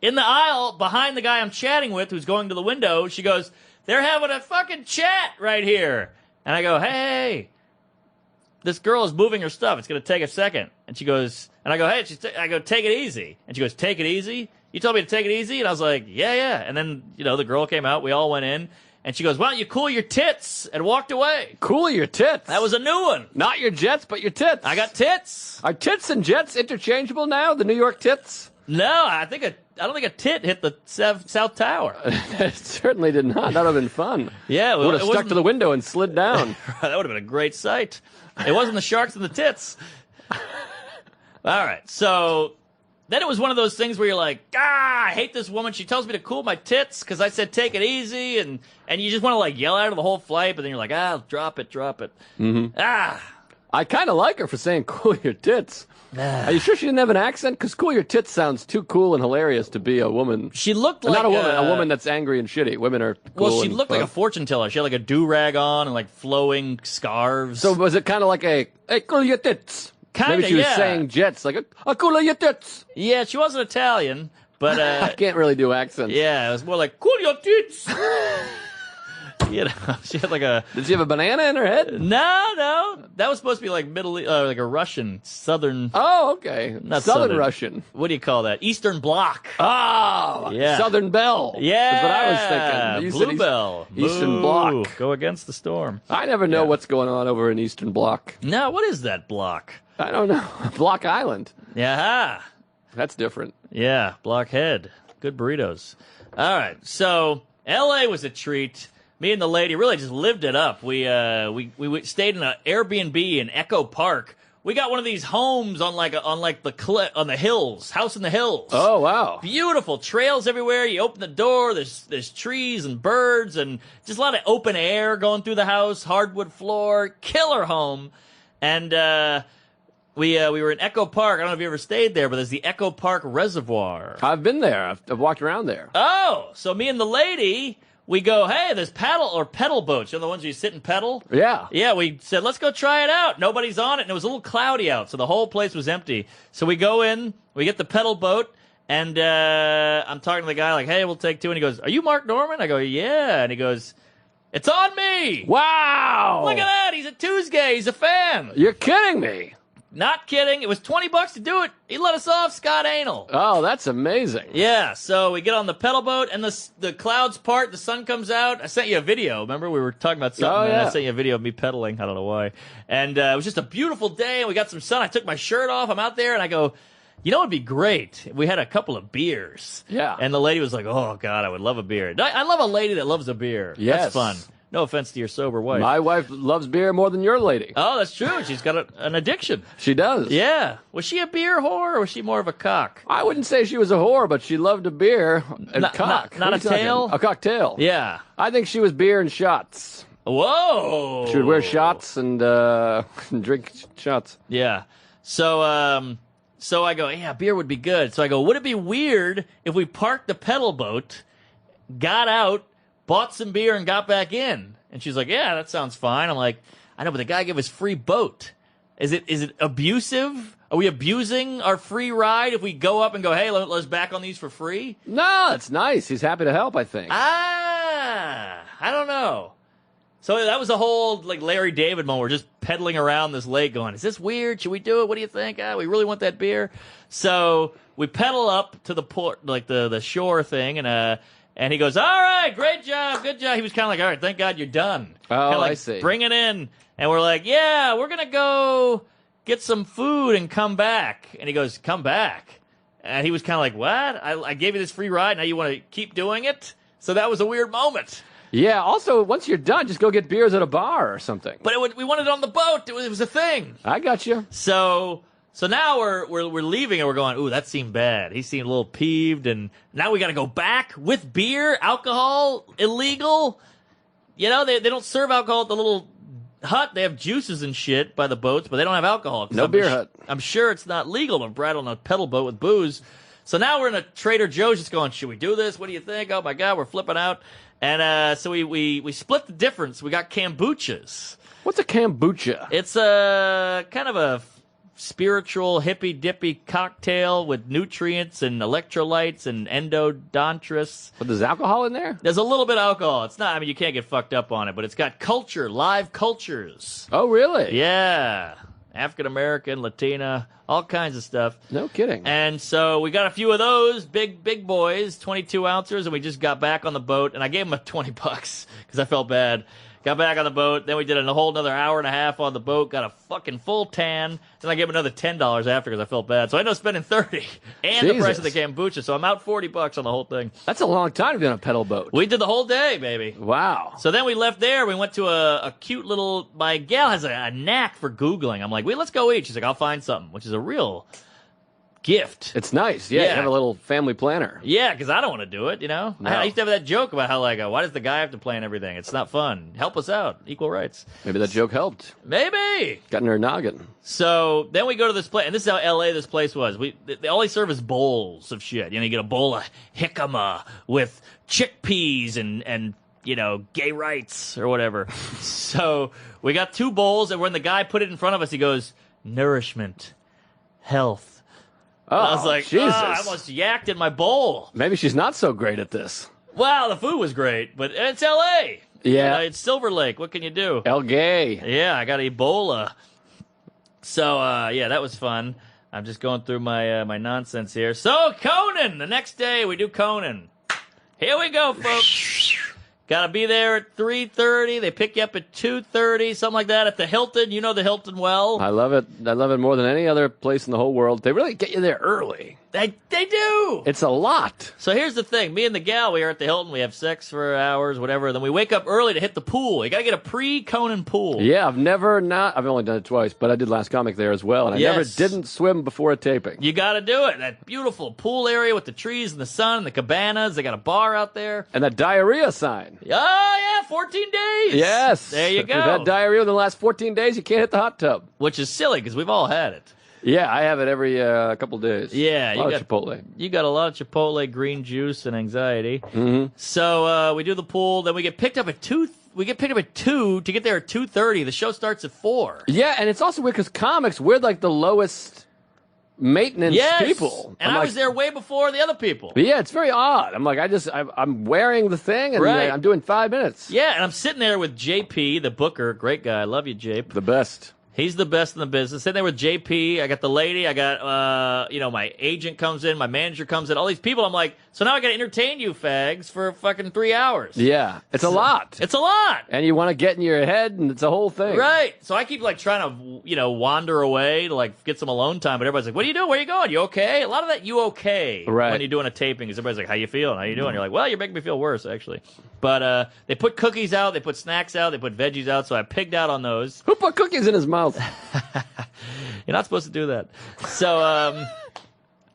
in the aisle behind the guy I'm chatting with who's going to the window, she goes, they're having a fucking chat right here. And I go, hey, this girl is moving her stuff. It's going to take a second. And she goes, and I go, hey, I go, take it easy. And she goes, take it easy? You told me to take it easy? And I was like, yeah. And then, the girl came out. We all went in. And she goes, why don't you cool your tits? And walked away. Cool your tits? That was a new one. Not your jets, but your tits. I got tits. Are tits and jets interchangeable now? The New York tits? No, I don't think a tit hit the South Tower. It certainly did not. That would have been fun. Yeah. It would have stuck to the window and slid down. That would have been a great sight. It wasn't the sharks and the tits. All right. So then it was one of those things where you're like, I hate this woman. She tells me to cool my tits because I said take it easy. And you just want to like yell at her the whole flight. But then you're like, drop it. Mm-hmm. I kind of like her for saying cool your tits. Are you sure she didn't have an accent? Because cool your tits sounds too cool and hilarious to be a woman. She looked like not a woman that's angry and shitty. Women are cool. Well, she looked like a fortune teller. She had like a do-rag on and like flowing scarves. So was it kind of like hey, cool your tits? Kinda, maybe she was yeah. saying jets, like a cool your tits. Yeah, she wasn't Italian, but I can't really do accents. Yeah, it was more like cool your tits. She had like a. Did she have a banana in her head? No, that was supposed to be like like a Russian, southern. Oh, okay. Not Southern Russian. What do you call that? Eastern Bloc. Oh, yeah. Southern Belle. Yeah, that's what I was thinking. You Bluebell. Eastern Bloc. Go against the storm. I never know what's going on over in Eastern Bloc. No, what is that block? I don't know. Block Island. Yeah. That's different. Yeah, Blockhead. Good burritos. All right, so L.A. was a treat. Me and the lady really just lived it up. We stayed in an Airbnb in Echo Park. We got one of these homes on the hills, house in the hills. Oh wow! Beautiful trails everywhere. You open the door, there's trees and birds and just a lot of open air going through the house. Hardwood floor, killer home, and we were in Echo Park. I don't know if you ever stayed there, but there's the Echo Park Reservoir. I've been there. I've walked around there. Oh, so me and the lady. We go, hey, there's pedal boats. You know the ones where you sit and pedal? Yeah. Yeah, we said, let's go try it out. Nobody's on it, and it was a little cloudy out, so the whole place was empty. So we go in, we get the pedal boat, and I'm talking to the guy like, hey, we'll take two. And he goes, are you Mark Norman? I go, yeah. And he goes, it's on me. Wow. Look at that. He's a Tuesday. He's a fan. You're kidding me. Not kidding. It was $20 to do it. He let us off Scott Anal. Oh, that's amazing. Yeah, so we get on the pedal boat, and the clouds part, the sun comes out. I sent you a video. Remember, we were talking about something, oh, yeah. and I sent you a video of me pedaling. I don't know why. And it was just a beautiful day, and we got some sun. I took my shirt off. I'm out there, and I go, you know what would be great? If we had a couple of beers. Yeah. And the lady was like, oh, God, I would love a beer. I love a lady that loves a beer. Yes. That's fun. No offense to your sober wife. My wife loves beer more than your lady. Oh, that's true. She's got an addiction. She does. Yeah. Was she a beer whore, or was she more of a cock? I wouldn't say she was a whore, but she loved a beer and cock. Not a tail? A cocktail. Yeah. I think she was beer and shots. Whoa. She would wear shots and drink shots. Yeah. So I go, yeah, beer would be good. So I go, would it be weird if we parked the pedal boat, got out, bought some beer, and got back in. And she's like, yeah, that sounds fine. I'm like, I know, but the guy gave us free boat. Is it abusive? Are we abusing our free ride if we go up and go, hey, let's back on these for free? No, it's nice. He's happy to help, I think. I don't know. So that was a whole like Larry David moment. We're just pedaling around this lake going, is this weird? Should we do it? What do you think? We really want that beer. So we pedal up to the port, like the shore thing, and he goes, all right, great job, good job. He was kind of like, all right, thank God you're done. Oh, kinda like, I see. Bring it in. And we're like, yeah, we're going to go get some food and come back. And he goes, come back. And he was kind of like, what? I gave you this free ride, now you want to keep doing it? So that was a weird moment. Yeah, also, once you're done, just go get beers at a bar or something. But we wanted it on the boat. It was a thing. I got you. So now we're leaving and we're going, ooh, that seemed bad. He seemed a little peeved, and now we got to go back with beer, alcohol, illegal. You know, they don't serve alcohol at the little hut. They have juices and shit by the boats, but they don't have alcohol. No beer hut. I'm sure it's not legal to ride on a pedal boat with booze. So now we're in a Trader Joe's just going, should we do this? What do you think? Oh, my God, we're flipping out. And so we split the difference. We got kombuchas. What's a kombucha? It's a kind of a spiritual hippy-dippy cocktail with nutrients and electrolytes and endodontists. But there's alcohol in there? There's a little bit of alcohol. It's not, I mean, you can't get fucked up on it, but it's got culture, live cultures. Oh, really? Yeah. African-American, Latina, all kinds of stuff. No kidding. And so we got a few of those, big boys, 22 ounces, and we just got back on the boat, and I gave them $20 because I felt bad. Got back on the boat, then we did a whole another hour and a half on the boat, got a fucking full tan, then I gave him another $10 after because I felt bad. So I ended up spending $30 and the price of the kombucha, so I'm out $40 on the whole thing. That's a long time to be on a pedal boat. We did the whole day, baby. Wow. So then we left there. We went to a cute little. My gal has a knack for Googling. I'm like, wait, let's go eat. She's like, I'll find something, which is a real gift. It's nice. Yeah, you have a little family planner. Yeah, because I don't want to do it, you know? No. I used to have that joke about how, like, why does the guy have to plan everything? It's not fun. Help us out. Equal rights. Maybe that joke helped. Maybe. Got in her noggin. So then we go to this place, and this is how L.A. this place was. They all they serve is bowls of shit. You know, you get a bowl of jicama with chickpeas and you know, gay rights or whatever. So we got 2 bowls, and when the guy put it in front of us, he goes, nourishment, health. Oh, I was like, Jesus. I almost yacked in my bowl. Maybe she's not so great at this. Wow, the food was great, but it's L.A. Yeah. It's Silver Lake. What can you do? El Gay. Yeah, I got Ebola. So, yeah, that was fun. I'm just going through my nonsense here. So, Conan! The next day, we do Conan. Here we go, folks. Got to be there at 3:30. They pick you up at 2:30, something like that, at the Hilton. You know the Hilton well. I love it. I love it more than any other place in the whole world. They really get you there early. They do. It's a lot. So here's the thing. Me and the gal, we are at the Hilton. We have sex for hours, whatever. Then we wake up early to hit the pool. You got to get a pre-Conan pool. Yeah, I've only done it twice, but I did Last Comic there as well, and I never didn't swim before a taping. You got to do it. That beautiful pool area with the trees and the sun and the cabanas. They got a bar out there. And that diarrhea sign. Oh, yeah, 14 days. Yes. There you go. If you've had diarrhea in the last 14 days, you can't hit the hot tub. Which is silly because we've all had it. Yeah, I have it every couple days. Yeah. A lot of Chipotle. You got a lot of Chipotle, green juice, and anxiety. Mm-hmm. So we do the pool. Then we get picked up at 2. We get picked up at 2 to get there at 2:30. The show starts at 4. Yeah, and it's also weird because comics, we're like the lowest maintenance people. And I was there way before the other people. But yeah, it's very odd. I'm like, I'm wearing the thing, and I'm doing 5 minutes. Yeah, and I'm sitting there with JP, the booker, great guy. I love you, Jape. The best. He's the best in the business. Sitting there with JP, I got the lady, I got, my agent comes in, my manager comes in, all these people. I'm like, so now I got to entertain you fags for fucking 3 hours. Yeah, it's a lot. It's a lot. And you want to get in your head, and it's a whole thing. Right. So I keep like trying to, wander away to like get some alone time. But everybody's like, what are you doing? Where are you going? You okay? A lot of that, you okay? Right. When you're doing a taping, because everybody's like, how you feeling? How you doing? You're like, well, you're making me feel worse, actually. But they put cookies out, they put snacks out, they put veggies out. So I pigged out on those. Who put cookies in his mouth? You're not supposed to do that.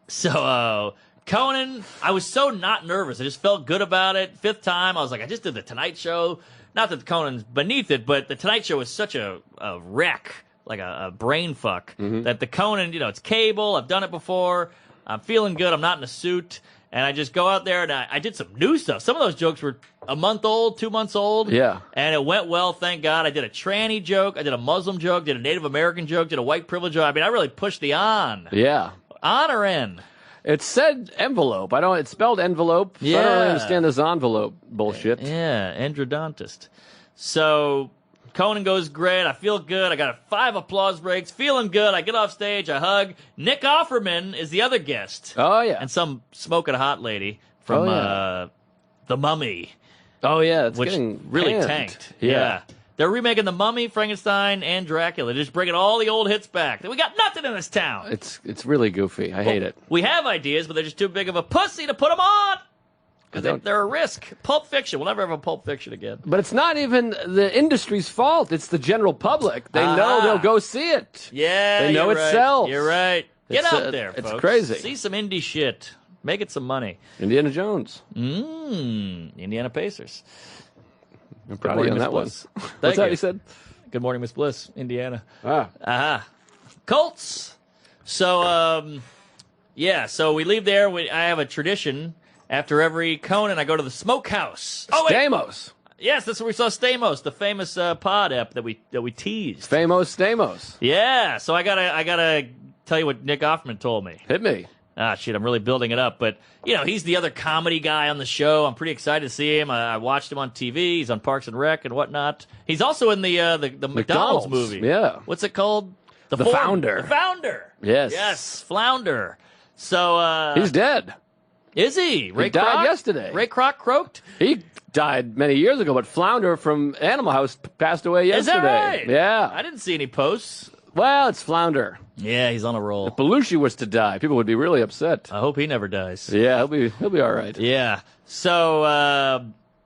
So Conan, I was so not nervous. I just felt good about it. 5th time, I was like, I just did the Tonight Show. Not that Conan's beneath it, but the Tonight Show was such a wreck, like a brain fuck, that the Conan, it's cable. I've done it before. I'm feeling good. I'm not in a suit. And I just go out there and I did some new stuff. Some of those jokes were a month old, 2 months old. Yeah. And it went well, thank God. I did a tranny joke. I did a Muslim joke. Did a Native American joke. Did a white privilege joke. I mean, I really pushed the on. Yeah. On or in? It said envelope. It's spelled envelope. So I don't really Yeah. understand this envelope bullshit. Yeah, endodontist. So Conan goes great. I feel good. I got 5 applause breaks. Feeling good. I get off stage. I hug. Nick Offerman is the other guest. Oh, yeah. And some smoking hot lady from The Mummy, Oh, yeah. It's which getting really panned. tanked. Yeah. They're remaking The Mummy, Frankenstein, and Dracula. They're just bringing all the old hits back. We got nothing in this town. It's really goofy. I hate it. We have ideas, but they're just too big of a pussy to put them on. Because they're a risk. Pulp Fiction. We'll never have a Pulp Fiction again. But it's not even the industry's fault. It's the general public. They know they'll go see it. Yeah, They know you're it right. sells. You're right. Get It's, out there, it's folks. crazy. See some indie shit. Make it some money. Indiana Jones. Indiana Pacers. I'm proud of you on Miss that one. Bliss. What's Thank that you. you said? Good morning, Miss Bliss, Indiana. Ah. Colts. So, so we leave there. I have a tradition. After every Conan, I go to the smokehouse. Oh, wait. Stamos. Yes, that's where we saw Stamos, the famous pod app that we teased. Famos Stamos. Yeah, so I gotta tell you what Nick Offerman told me. Hit me. Ah, shit, I'm really building it up. But, he's the other comedy guy on the show. I'm pretty excited to see him. I watched him on TV. He's on Parks and Rec and whatnot. He's also in the McDonald's movie. Yeah. What's it called? The Founder. The Founder. Yes. Yes, Flounder. So, He's dead. is he? Ray died Kroc? yesterday. Ray Kroc croaked? He died many years ago, but Flounder from Animal House passed away yesterday. Is that right? Yeah. I didn't see any posts. Well, it's Flounder. Yeah, he's on a roll. If Belushi was to die, people would be really upset. I hope he never dies. Yeah, he'll be all right. Yeah. So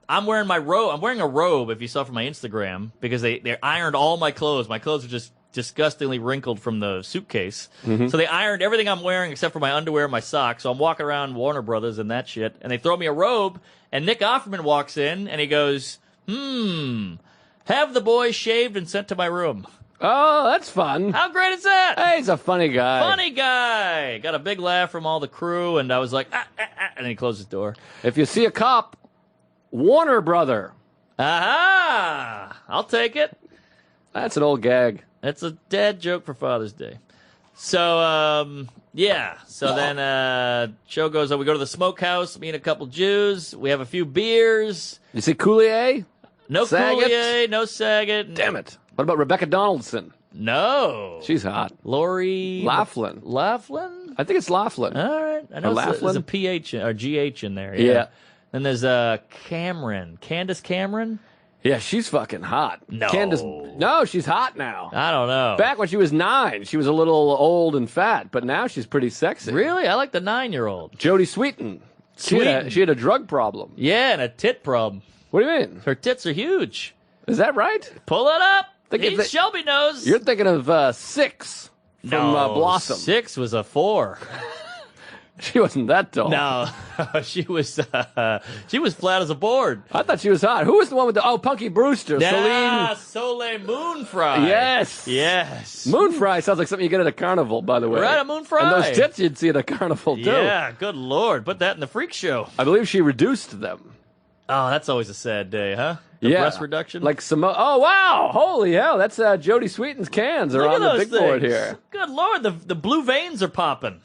I'm wearing my robe. I'm wearing a robe, if you saw from my Instagram, because they ironed all my clothes. My clothes are just disgustingly wrinkled from the suitcase. So they ironed everything I'm wearing except for my underwear and my socks. So I'm walking around Warner Brothers and that shit, and they throw me a robe, and Nick Offerman walks in, and he goes, have the boys shaved and sent to my room. Oh, that's fun. How great is that? Hey, he's a funny guy. Funny guy. Got a big laugh from all the crew, and I was like, and he closed his door. If you see a cop, Warner Brother. Aha! I'll take it. That's an old gag. That's a dad joke for Father's Day. So, yeah. So then, show goes on. We go to the smokehouse, meet a couple Jews. We have a few beers. You see Coulier? No Saget? Coulier, no Saget. Damn it. What about Rebecca Donaldson? No. She's hot. Lori Laughlin. Laughlin? I think it's Laughlin. All right. I know Or there's a Laughlin? PH or GH in there. Yeah. Then there's Cameron. Candace Cameron? Yeah, she's fucking hot. No. No, she's hot now. I don't know. Back when she was 9, she was a little old and fat, but now she's pretty sexy. Really? I like the 9-year-old. Jodie Sweetin. She had a drug problem. Yeah, and a tit problem. What do you mean? Her tits are huge. Is that right? Pull it up. Think of Shelby knows. You're thinking of 6 from Blossom. 6 was a 4. She wasn't that tall. No, she was flat as a board. I thought she was hot. Who was the one with Punky Brewster? Yeah, Soleil Moon Fry. Yes. Yes. Moon fry sounds like something you get at a carnival, by the way. Right, a moon fry. And those tits you'd see at a carnival, too. Yeah, good Lord. Put that in the freak show. I believe she reduced them. Oh, that's always a sad day, huh? The breast reduction? Like Oh, wow. Holy hell. That's Jodie Sweetin's cans are Look on at the those big board things. here. Good Lord, the blue veins are popping.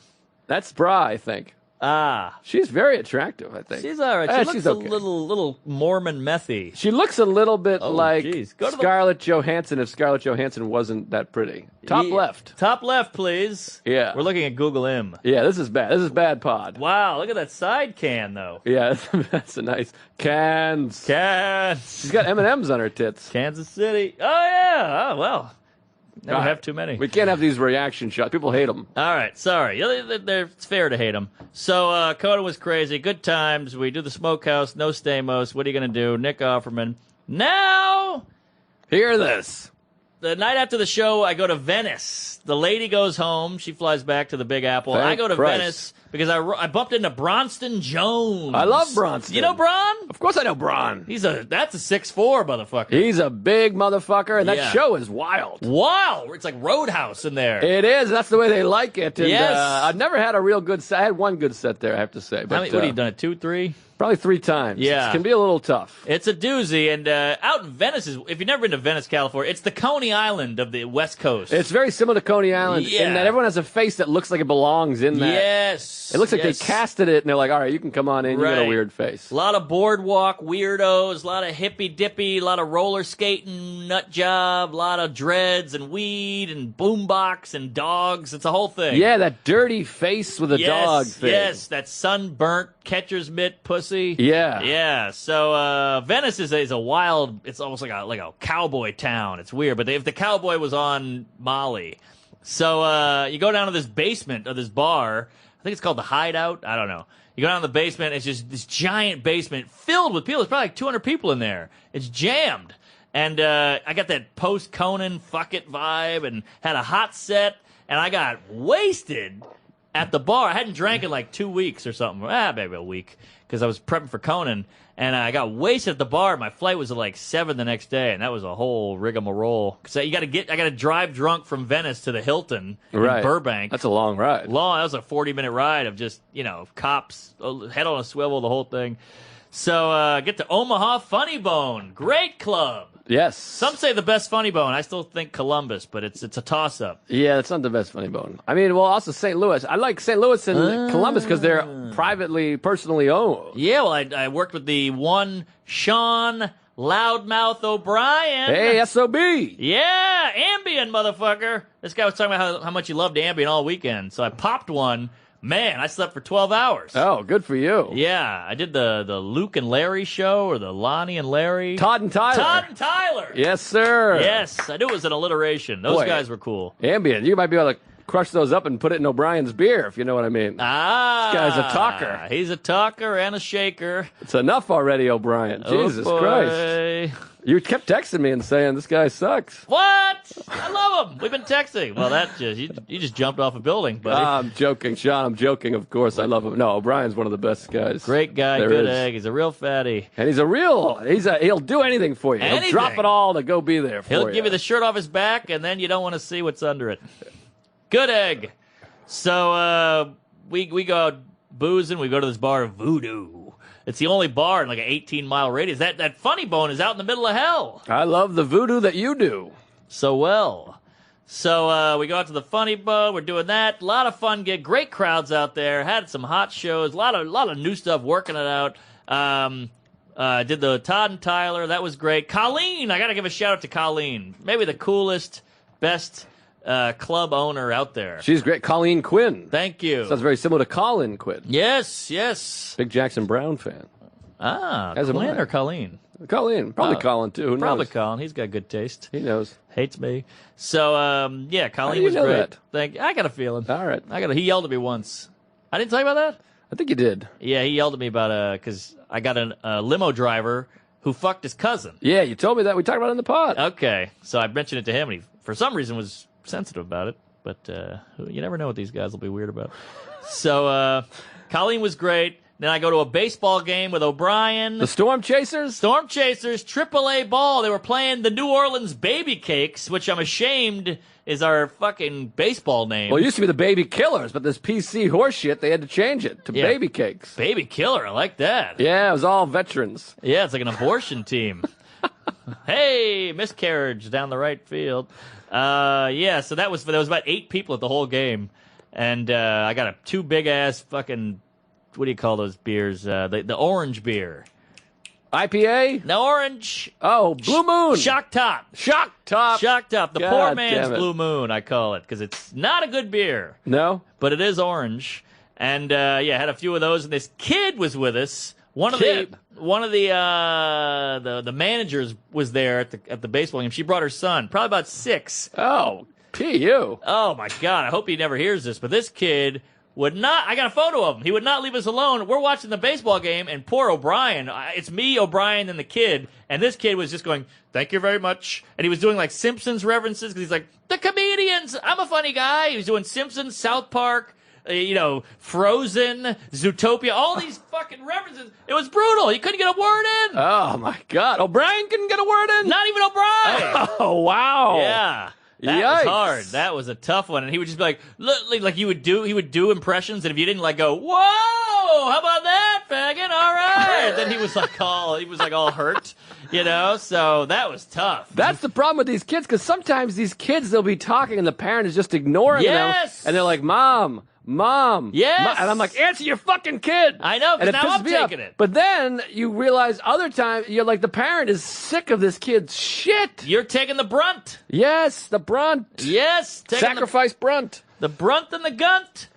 That's bra, I think. Ah. She's very attractive, I think. She's all right. She looks she's a okay. little Mormon methy. She looks a little bit like geez. Go to the- Scarlett Johansson if Scarlett Johansson wasn't that pretty. Top left. Top left, please. Yeah. We're looking at Google M. Yeah, this is bad. This is bad pod. Wow, look at that side can, though. Yeah, that's a nice cans. She's got M&Ms on her tits. Kansas City. Oh, yeah. Oh, well. Never have too many. We can't have these reaction shots. People hate them. All right, sorry. It's fair to hate them. So, Coda was crazy. Good times. We do the smokehouse. No Stamos. What are you going to do? Nick Offerman. Now, Hear this. the night after the show, I go to Venice. The lady goes home. She flies back to the Big Apple. Thank I go to Christ. Venice because I bumped into Bronston Jones. I love Bronston. You know Bron? Of course I know Bron. That's a 6'4" motherfucker. He's a big motherfucker, and that Yeah. show is wild. Wow, it's like Roadhouse in there. It is. That's the way they like it. And, Yes. I've never had a real good set. I had one good set there, I have to say. But, How many, what have you done? 2, 3? Probably 3 times. Yeah. It can be a little tough. It's a doozy, and out in Venice, if you've never been to Venice, California, it's the Coney Island of the West Coast. It's very similar to Coney Island Yeah. in that everyone has a face that looks like it belongs in that. Yes. It looks like yes. they casted it, and they're like, all right, you can come on in. You got a Right. weird face. A lot of boardwalk weirdos, a lot of hippy-dippy, a lot of roller skating, nut job, a lot of dreads and weed and boombox and dogs. It's a whole thing. Yeah, that dirty face with a yes, dog thing. Yes, that sunburnt catcher's mitt pussy. Yeah. Yeah. So Venice is a wild. It's almost like a cowboy town. It's weird, but if the cowboy was on Molly, so you go down to this basement of this bar. I think it's called the Hideout. I don't know. You go down to the basement. It's just this giant basement filled with people. There's probably like 200 people in there. It's jammed. And I got that post Conan fuck it vibe, and had a hot set, and I got wasted at the bar. I hadn't drank in like 2 weeks or something. Maybe a week, because I was prepping for Conan, and I got wasted at the bar. My flight was at like 7 the next day, and that was a whole rigmarole. So I got to drive drunk from Venice to the Hilton in Right. Burbank. That's a long ride. That was a 40-minute ride of just, cops, head on a swivel, the whole thing. So get to Omaha Funny Bone. Great club. Yes. Some say the best Funny Bone. I still think Columbus, but it's a toss-up. Yeah, it's not the best funny bone. I mean, well, also St. Louis. I like St. Louis and Columbus because they're personally owned. Yeah, well, I worked with the one Sean Loudmouth O'Brien. Hey, SOB. Yeah, Ambien, motherfucker. This guy was talking about how much he loved Ambien all weekend. So I popped one. Man, I slept for 12 hours. Oh, good for you. Yeah, I did the Luke and Larry show, or the Lonnie and Larry. Todd and Tyler. Todd and Tyler. Yes, sir. Yes, I knew it was an alliteration. Those Boy. guys were cool. Ambien. You might be able to crush those up and put it in O'Brien's beer, if you know what I mean. Ah. This guy's a talker. He's a talker and a shaker. It's enough already, O'Brien. Jesus Oh, boy. Christ. You kept texting me and saying this guy sucks. What? I love him. We've been texting. Well, you just jumped off a building, buddy. I'm joking, Sean. I'm joking. Of course, I love him. No, O'Brien's one of the best guys. Great guy, there good is. egg. He's a real fatty. And he'll do anything for you. He'll Anything. drop it all to go be there for you. He'll give you the shirt off his back, and then you don't want to see what's under it. Good egg. So we go out boozing. We go to this bar, Voodoo. It's the only bar in like an 18-mile radius. That Funny Bone is out in the middle of hell. I love the voodoo that you do. So well. So we go out to the Funny Bone. We're doing that. A lot of fun gig. Great crowds out there. Had some hot shows. A lot of new stuff. Working it out. Did the Todd and Tyler. That was great. Colleen. I got to give a shout out to Colleen. Maybe the coolest, best club owner out there. She's great. Colleen Quinn. Thank you. Sounds very similar to Colin Quinn. Yes. Big Jackson Brown fan. Quinn mine. or Colleen? Colleen. Probably Colin, too. Who Probably knows? Colin. He's got good taste. He knows. Hates me. So, Colleen How do you was know great. that? I got a feeling. All right. He yelled at me once. I didn't tell you about that? I think you did. Yeah, he yelled at me about because I got a limo driver who fucked his cousin. Yeah, you told me that. We talked about it in the pod. Okay, so I mentioned it to him, and he, for some reason, was sensitive about it. But you never know what these guys will be weird about. So Colleen was great. Then I go to a baseball game with O'Brien. The Storm Chasers? Storm Chasers, AAA ball. They were playing the New Orleans Baby Cakes, which I'm ashamed is our fucking baseball name. Well, it used to be the Baby Killers, but this PC horse shit, they had to change it to Yeah. Baby Cakes. Baby Killer, I like that. Yeah, it was all veterans. Yeah, it's like an abortion team. Hey, miscarriage down the right field. Yeah, so there was about 8 people at the whole game, and I got two big ass fucking, what do you call those beers? The orange beer. IPA? The orange. Oh, Blue Moon. Shock Top. Shock Top. Shock Top. The God poor man's damn it. Blue Moon, I call it, because it's not a good beer, No? but it is orange. And yeah, had a few of those, and this kid was with us. One of the managers was there at the baseball game. She brought her son, probably about 6. Oh, PU. Oh my God! I hope he never hears this. But this kid would not. I got a photo of him. He would not leave us alone. We're watching the baseball game, and poor O'Brien. It's me, O'Brien, and the kid. And this kid was just going, "Thank you very much." And he was doing like Simpsons references because he's like, "The comedians. I'm a funny guy." He was doing Simpsons, South Park, Frozen, Zootopia, all these fucking references. It was brutal. He couldn't get a word in. Oh my God, O'Brien couldn't get a word in. Not even O'Brien. Oh wow. Yeah. That Yikes. was hard. That was a tough one. And he would just be like, look, like he would do impressions, and if you didn't like go, whoa, how about that, faggot? All right. Then he was like all hurt, so that was tough. That's the problem with these kids, because sometimes these kids, they'll be talking and the parent is just ignoring them. And they're like, Mom. Yes. And I'm like, answer your fucking kid. I know, because now I'm taking it. But then you realize other times, you're like, the parent is sick of this kid's shit. You're taking the brunt. Yes, the brunt. Yes. Sacrifice brunt. The brunt and the gunt.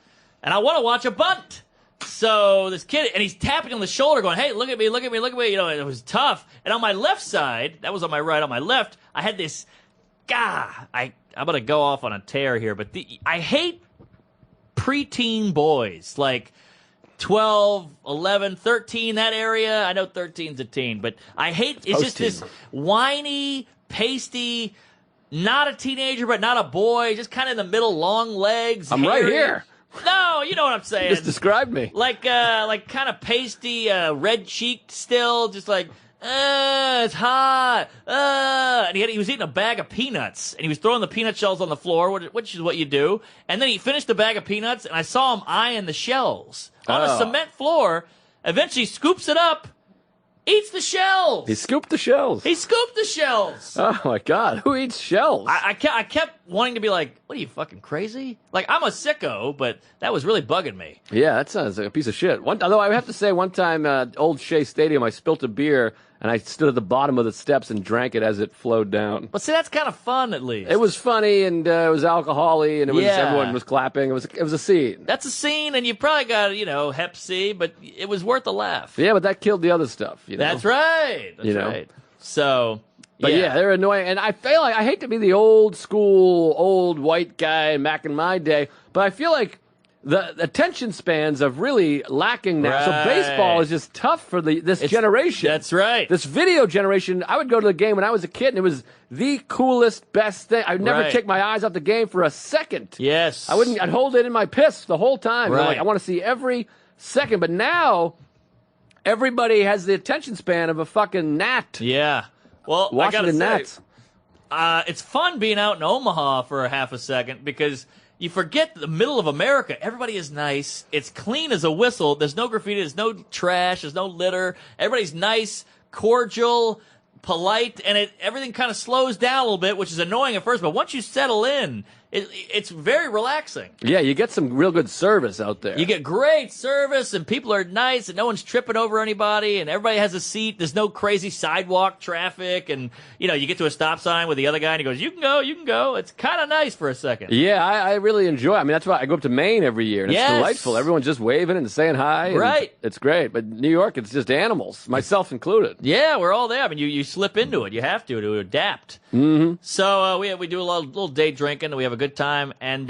And I want to watch a bunt. So this kid, and he's tapping on the shoulder going, hey, look at me, look at me, look at me. It was tough. And on my left side, that was on my right, on my left, I had this, I'm going to go off on a tear here, but I hate preteen boys, like 12, 11, 13, that area. I know 13's a teen, but I hate, it's just this whiny, pasty, not a teenager, but not a boy, just kind of in the middle, long legs. I'm hairy. right here. No, you know what I'm saying. Just describe me. Like kind of pasty, red-cheeked still, just like, it's hot. And he was eating a bag of peanuts, and he was throwing the peanut shells on the floor, which is what you do. And then he finished the bag of peanuts, and I saw him eyeing the shells on a cement floor. Eventually scoops it up, eats the shells. He scooped the shells. He scooped the shells. Oh, my God. Who eats shells? I kept wanting to be like, what are you, fucking crazy? Like, I'm a sicko, but that was really bugging me. Yeah, that sounds like a piece of shit. Although I have to say, one time, Old Shea Stadium, I spilt a beer, and I stood at the bottom of the steps and drank it as it flowed down. But see, that's kind of fun, at least. It was funny, and it was alcohol-y, and everyone was clapping. It was a scene. That's a scene, and you probably got, Hep C, but it was worth a laugh. Yeah, but that killed the other stuff. That's right. That's right. So, but yeah, they're annoying, and I feel like I hate to be the old school, old white guy back in my day, but I feel like the attention spans are really lacking now. Right. So baseball is just tough for this generation. That's right. This video generation. I would go to the game when I was a kid, and it was the coolest, best thing. I'd never take my eyes off the game for a second. Yes. I'd hold it in my piss the whole time. Right. Like, I want to see every second. But now, everybody has the attention span of a fucking gnat. Yeah. Well, Washington Gnats. It's fun being out in Omaha for a half a second because you forget the middle of America. Everybody is nice. It's clean as a whistle. There's no graffiti. There's no trash. There's no litter. Everybody's nice, cordial, polite, and everything kind of slows down a little bit, which is annoying at first. But once you settle in, it's very relaxing. Yeah, you get some real good service out there. You get great service, and people are nice, and no one's tripping over anybody, and everybody has a seat. There's no crazy sidewalk traffic, and, you get to a stop sign with the other guy, and he goes, you can go, you can go. It's kind of nice for a second. Yeah, I really enjoy it. I mean, that's why I go up to Maine every year, and it's delightful. Everyone's just waving and saying hi. Right. It's great. But New York, it's just animals, myself included. Yeah, we're all there. I mean, you slip into it. You have to adapt. Mm-hmm. So we do a little day drinking, and we have a good time, and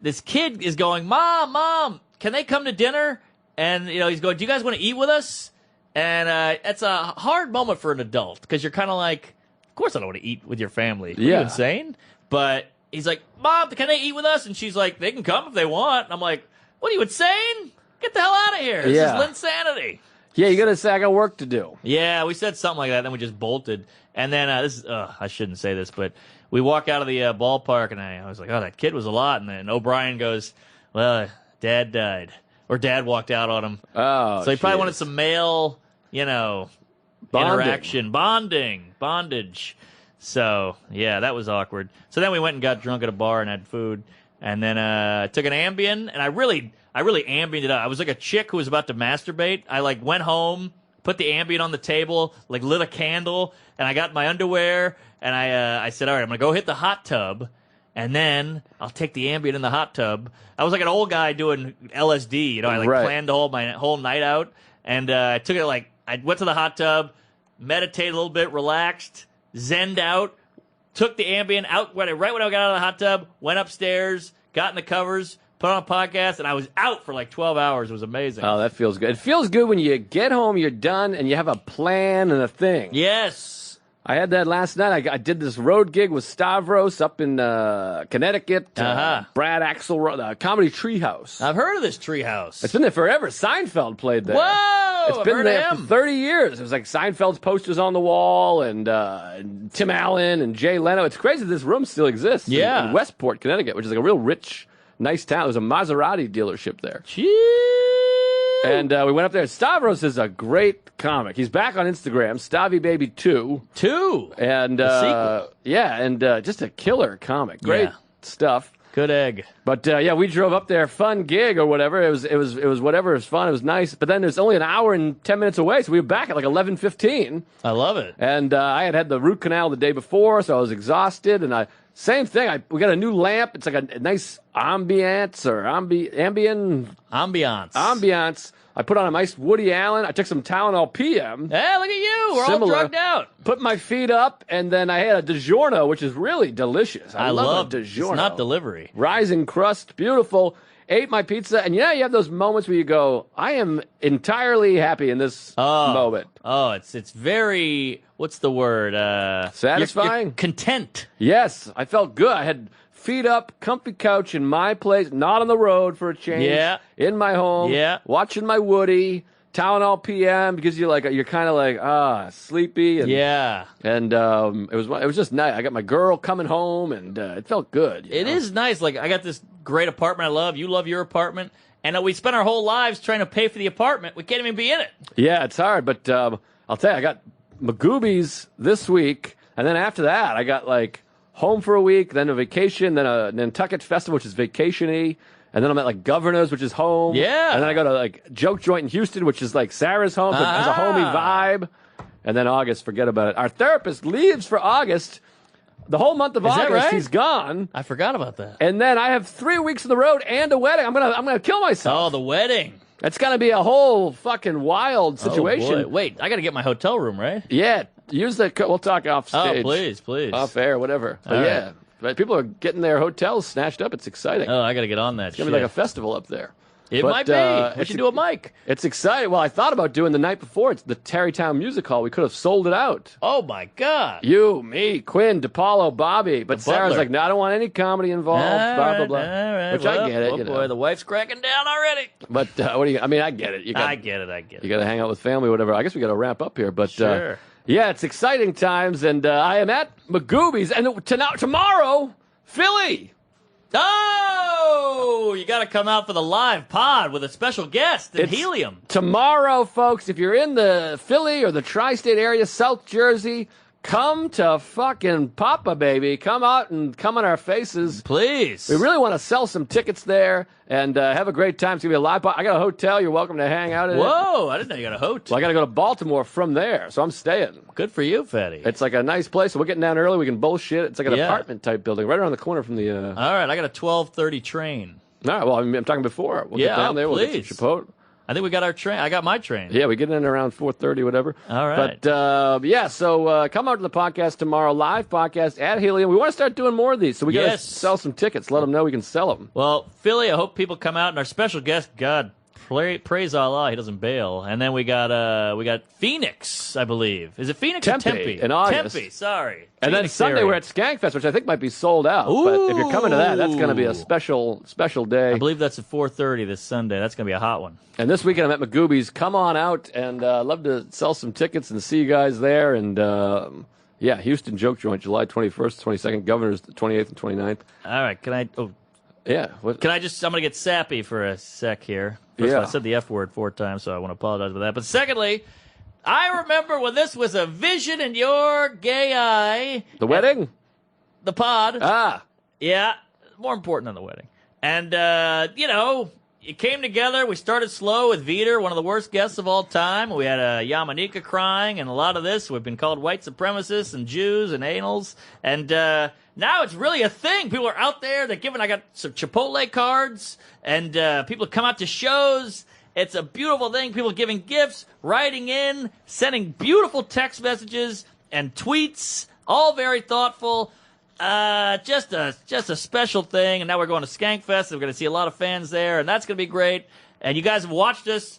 this kid is going, Mom, can they come to dinner? And, he's going, do you guys want to eat with us? And it's a hard moment for an adult, because you're kind of like, of course I don't want to eat with your family. Are you insane? But he's like, Mom, can they eat with us? And she's like, they can come if they want. And I'm like, what are you, insane? Get the hell out of here. This is Linsanity. Yeah, you got to say, I got work to do. Yeah, we said something like that, then we just bolted. And then I shouldn't say this, but we walk out of the ballpark, and I was like, oh, that kid was a lot. And then O'Brien goes, well, Dad died. Or Dad walked out on him. Oh, so he probably wanted some male, interaction. Bondage. So, yeah, that was awkward. So then we went and got drunk at a bar and had food. And then took an Ambien, and I really Ambien it up. I was like a chick who was about to masturbate. I, went home, put the Ambien on the table, lit a candle, and I got my underwear, and I said, all right, I'm going to go hit the hot tub, and then I'll take the Ambien in the hot tub. I was like an old guy doing LSD, I planned my whole night out, and I took it, I went to the hot tub, meditated a little bit, relaxed, zenned out, took the Ambien out right when I got out of the hot tub, went upstairs, got in the covers, put on a podcast, and I was out for like 12 hours. It was amazing. Oh, that feels good. It feels good when you get home, you're done, and you have a plan and a thing. Yes. I had that last night. I did this road gig with Stavros up in Connecticut. Brad Axel, Comedy Treehouse. I've heard of this treehouse. It's been there forever. Seinfeld played there. Whoa! It's I've been heard there of for him. 30 years. It was like Seinfeld's posters on the wall and Tim Allen and Jay Leno. It's crazy this room still exists in Westport, Connecticut, which is like a real rich, nice town. There's a Maserati dealership there. And we went up there. Stavros is a great comic. He's back on Instagram, StaviBaby2. And just a killer comic. Great stuff. Good egg. But we drove up there, fun gig or whatever. It was whatever. It was fun. It was nice. But then there's only an hour and 10 minutes away, so we were back at like 11:15. I love it. And I had the root canal the day before, so I was exhausted. And same thing. We got a new lamp. It's like a nice ambiance or ambiance. I put on a nice Woody Allen. I took some Tylenol PM. Hey, look at you. We're all drugged out. Put my feet up, and then I had a DiGiorno, which is really delicious. I love a DiGiorno. It's not delivery. Rising crust, beautiful. Ate my pizza, and you have those moments where you go, I am entirely happy in this moment. Oh, it's very, what's the word? Satisfying? You're content. Yes, I felt good. I had feet up, comfy couch in my place, not on the road for a change. Yeah. In my home. Yeah. Watching my Woody, Tylenol PM, because you're kind of like, sleepy. And, And it was just nice. I got my girl coming home, and it felt good. It is nice. Like, I got this great apartment I love. You love your apartment. And we spent our whole lives trying to pay for the apartment. We can't even be in it. Yeah, it's hard. But I'll tell you, I got Magoobies this week. And then after that, I got like home for a week, then a vacation, then a Nantucket Festival, which is vacation-y. And then I'm at like Governor's, which is home. Yeah. And then I go to like Joke Joint in Houston, which is like Sarah's home. So it has a homey vibe. And then August, forget about it. Our therapist leaves for August. The whole month of August, right? he's gone. I forgot about that. And then I have 3 weeks on the road and a wedding. I'm gonna kill myself. Oh, the wedding. It's gonna be a whole fucking wild situation. Oh, boy. Wait, I got to get my hotel room, right? Yeah, use the. We'll talk off stage. Oh, please. Off air, whatever. But right. But people are getting their hotels snatched up. It's exciting. Oh, I got to get on that. It's gonna be like a festival up there. It might be. We should do a mic. It's exciting. Well, I thought about doing the night before. It's the Tarrytown Music Hall. We could have sold it out. Oh, my God. You, me, Quinn, DePaulo, Bobby. But Sarah's butler. like, no, I don't want any comedy involved. Blah, blah, blah. All right. Which Well, I get it. Oh, boy, the wife's cracking down already. But what do you? I mean, I get it. I get it. You got to hang out with family, whatever. I guess we got to wrap up here. But Sure. yeah, it's exciting times, and I am at Magoobies, and tomorrow, Philly. Oh, you got to come out for the live pod with a special guest in Helium. Tomorrow, folks, if you're in the Philly or the tri-state area, South Jersey, come to fucking Papa, baby. Come out and come on our faces. Please. We really want to sell some tickets there and have a great time. It's going to be a live pod. I got a hotel. You're welcome to hang out in it. Whoa, I didn't know you got a hotel. Well, I got to go to Baltimore from there, so I'm staying. Good for you, Fatty. It's like a nice place. So we're getting down early. We can bullshit. It's like an apartment-type building right around the corner from the... All right, I got a 12:30 train. All right, well, I'm talking before. We'll get down there. We'll get some Chipotle. I think we got our train. I got my train. Yeah, we get in around 4:30, whatever. All right. But, so come out to the podcast tomorrow, live podcast at Helium. We want to start doing more of these, so we got to sell some tickets. Let them know we can sell them. Well, Philly, I hope people come out. And our special guest, God, praise Allah, he doesn't bail. And then we got Phoenix, I believe. Is it Phoenix or Tempe? In August. Tempe, sorry. And Phoenix then Sunday area. we're at Skankfest, which I think might be sold out. Ooh. But if you're coming to that, that's going to be a special day. I believe that's at 4:30 this Sunday. That's going to be a hot one. And this weekend I'm at Magoobies. Come on out, and love to sell some tickets and see you guys there. And, Houston Joke Joint, July 21st, 22nd, Governor's the 28th and 29th. All right, can I... Oh, yeah. Can I just... I'm going to get sappy for a sec here. First of all, I said the F word 4 times, so I want to apologize for that. But secondly, I remember when this was a vision in your gay eye. The wedding? The pod. Ah. Yeah, more important than the wedding. And, it came together. We started slow with Vitor, one of the worst guests of all time. We had Yamanika crying and a lot of this. We've been called white supremacists and Jews and anals. And now it's really a thing. People are out there. They're giving. I got some Chipotle cards. And people come out to shows. It's a beautiful thing. People giving gifts, writing in, sending beautiful text messages and tweets. All very thoughtful. Just a special thing, and now we're going to Skankfest. We're going to see a lot of fans there, and that's going to be great. And you guys have watched us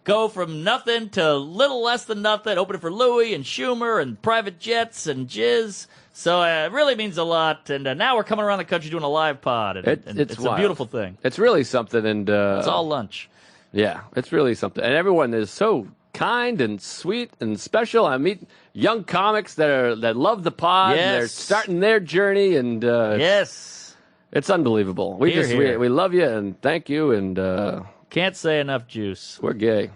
go from nothing to little less than nothing, opening for Louis and Schumer and Private Jets and Jizz. So it really means a lot. And now we're coming around the country doing a live pod, and it's a beautiful thing. It's really something, and it's all lunch. Yeah, it's really something, and everyone is so kind and sweet and special. I meet young comics that love the pod. Yes. And they're starting their journey, and yes, it's unbelievable. We love you and thank you, and can't say enough juice. We're gay,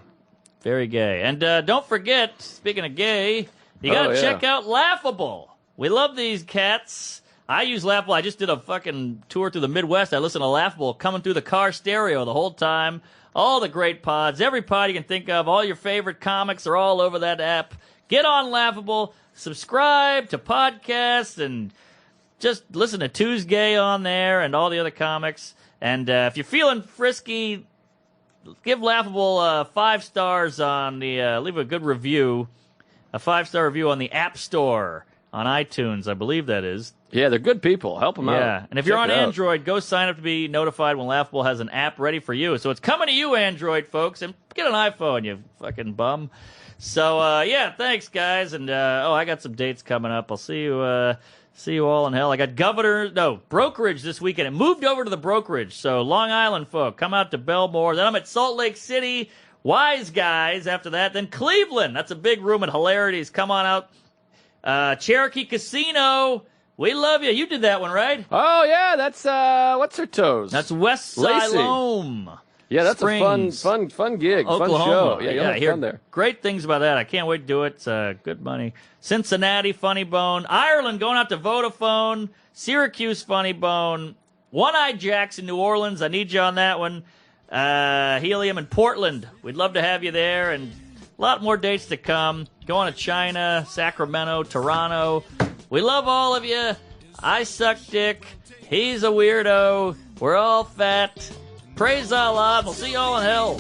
very gay, and don't forget. Speaking of gay, you gotta check out Laughable. We love these cats. I use Laughable. I just did a fucking tour through the Midwest. I listened to Laughable coming through the car stereo the whole time. All the great pods, every pod you can think of, all your favorite comics are all over that app. Get on Laughable, subscribe to podcasts, and just listen to Tuesday on there and all the other comics. And if you're feeling frisky, give Laughable 5 stars on the, leave a good review, a 5-star review on the App Store on iTunes, I believe that is. Yeah, they're good people. Help them out. Yeah, and if you're on Android, go sign up to be notified when Laughable has an app ready for you. So it's coming to you, Android folks, and get an iPhone, you fucking bum. So, yeah, thanks, guys. And, I got some dates coming up. I'll see you all in hell. I got brokerage this weekend. It moved over to the brokerage. So, Long Island folk, come out to Belmore. Then I'm at Salt Lake City, Wise Guys after that. Then Cleveland. That's a big room at Hilarities. Come on out. Cherokee Casino. We love you. You did that one, right? Oh, yeah. That's, what's her toes? That's West Siloam. Yeah, that's Springs. a fun gig. Oklahoma. Fun show. Yeah, I have hear fun there. Great things about that. I can't wait to do it. It's good money. Cincinnati, Funny Bone. Ireland, going out to Vodafone. Syracuse, Funny Bone. One-Eyed Jacks in New Orleans. I need you on that one. Helium in Portland. We'd love to have you there. And a lot more dates to come. Going to China, Sacramento, Toronto. We love all of you. I suck dick. He's a weirdo. We're all fat. Praise Allah. We'll see you all in hell.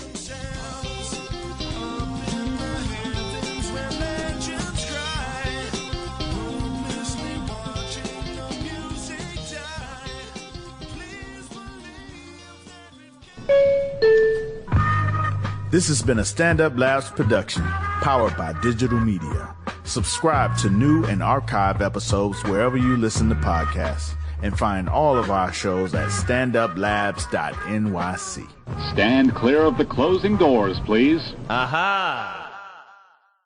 This has been a Stand Up Labs production, powered by digital media. Subscribe to new and archive episodes wherever you listen to podcasts, and find all of our shows at standuplabs.nyc. Stand clear of the closing doors, please. Aha!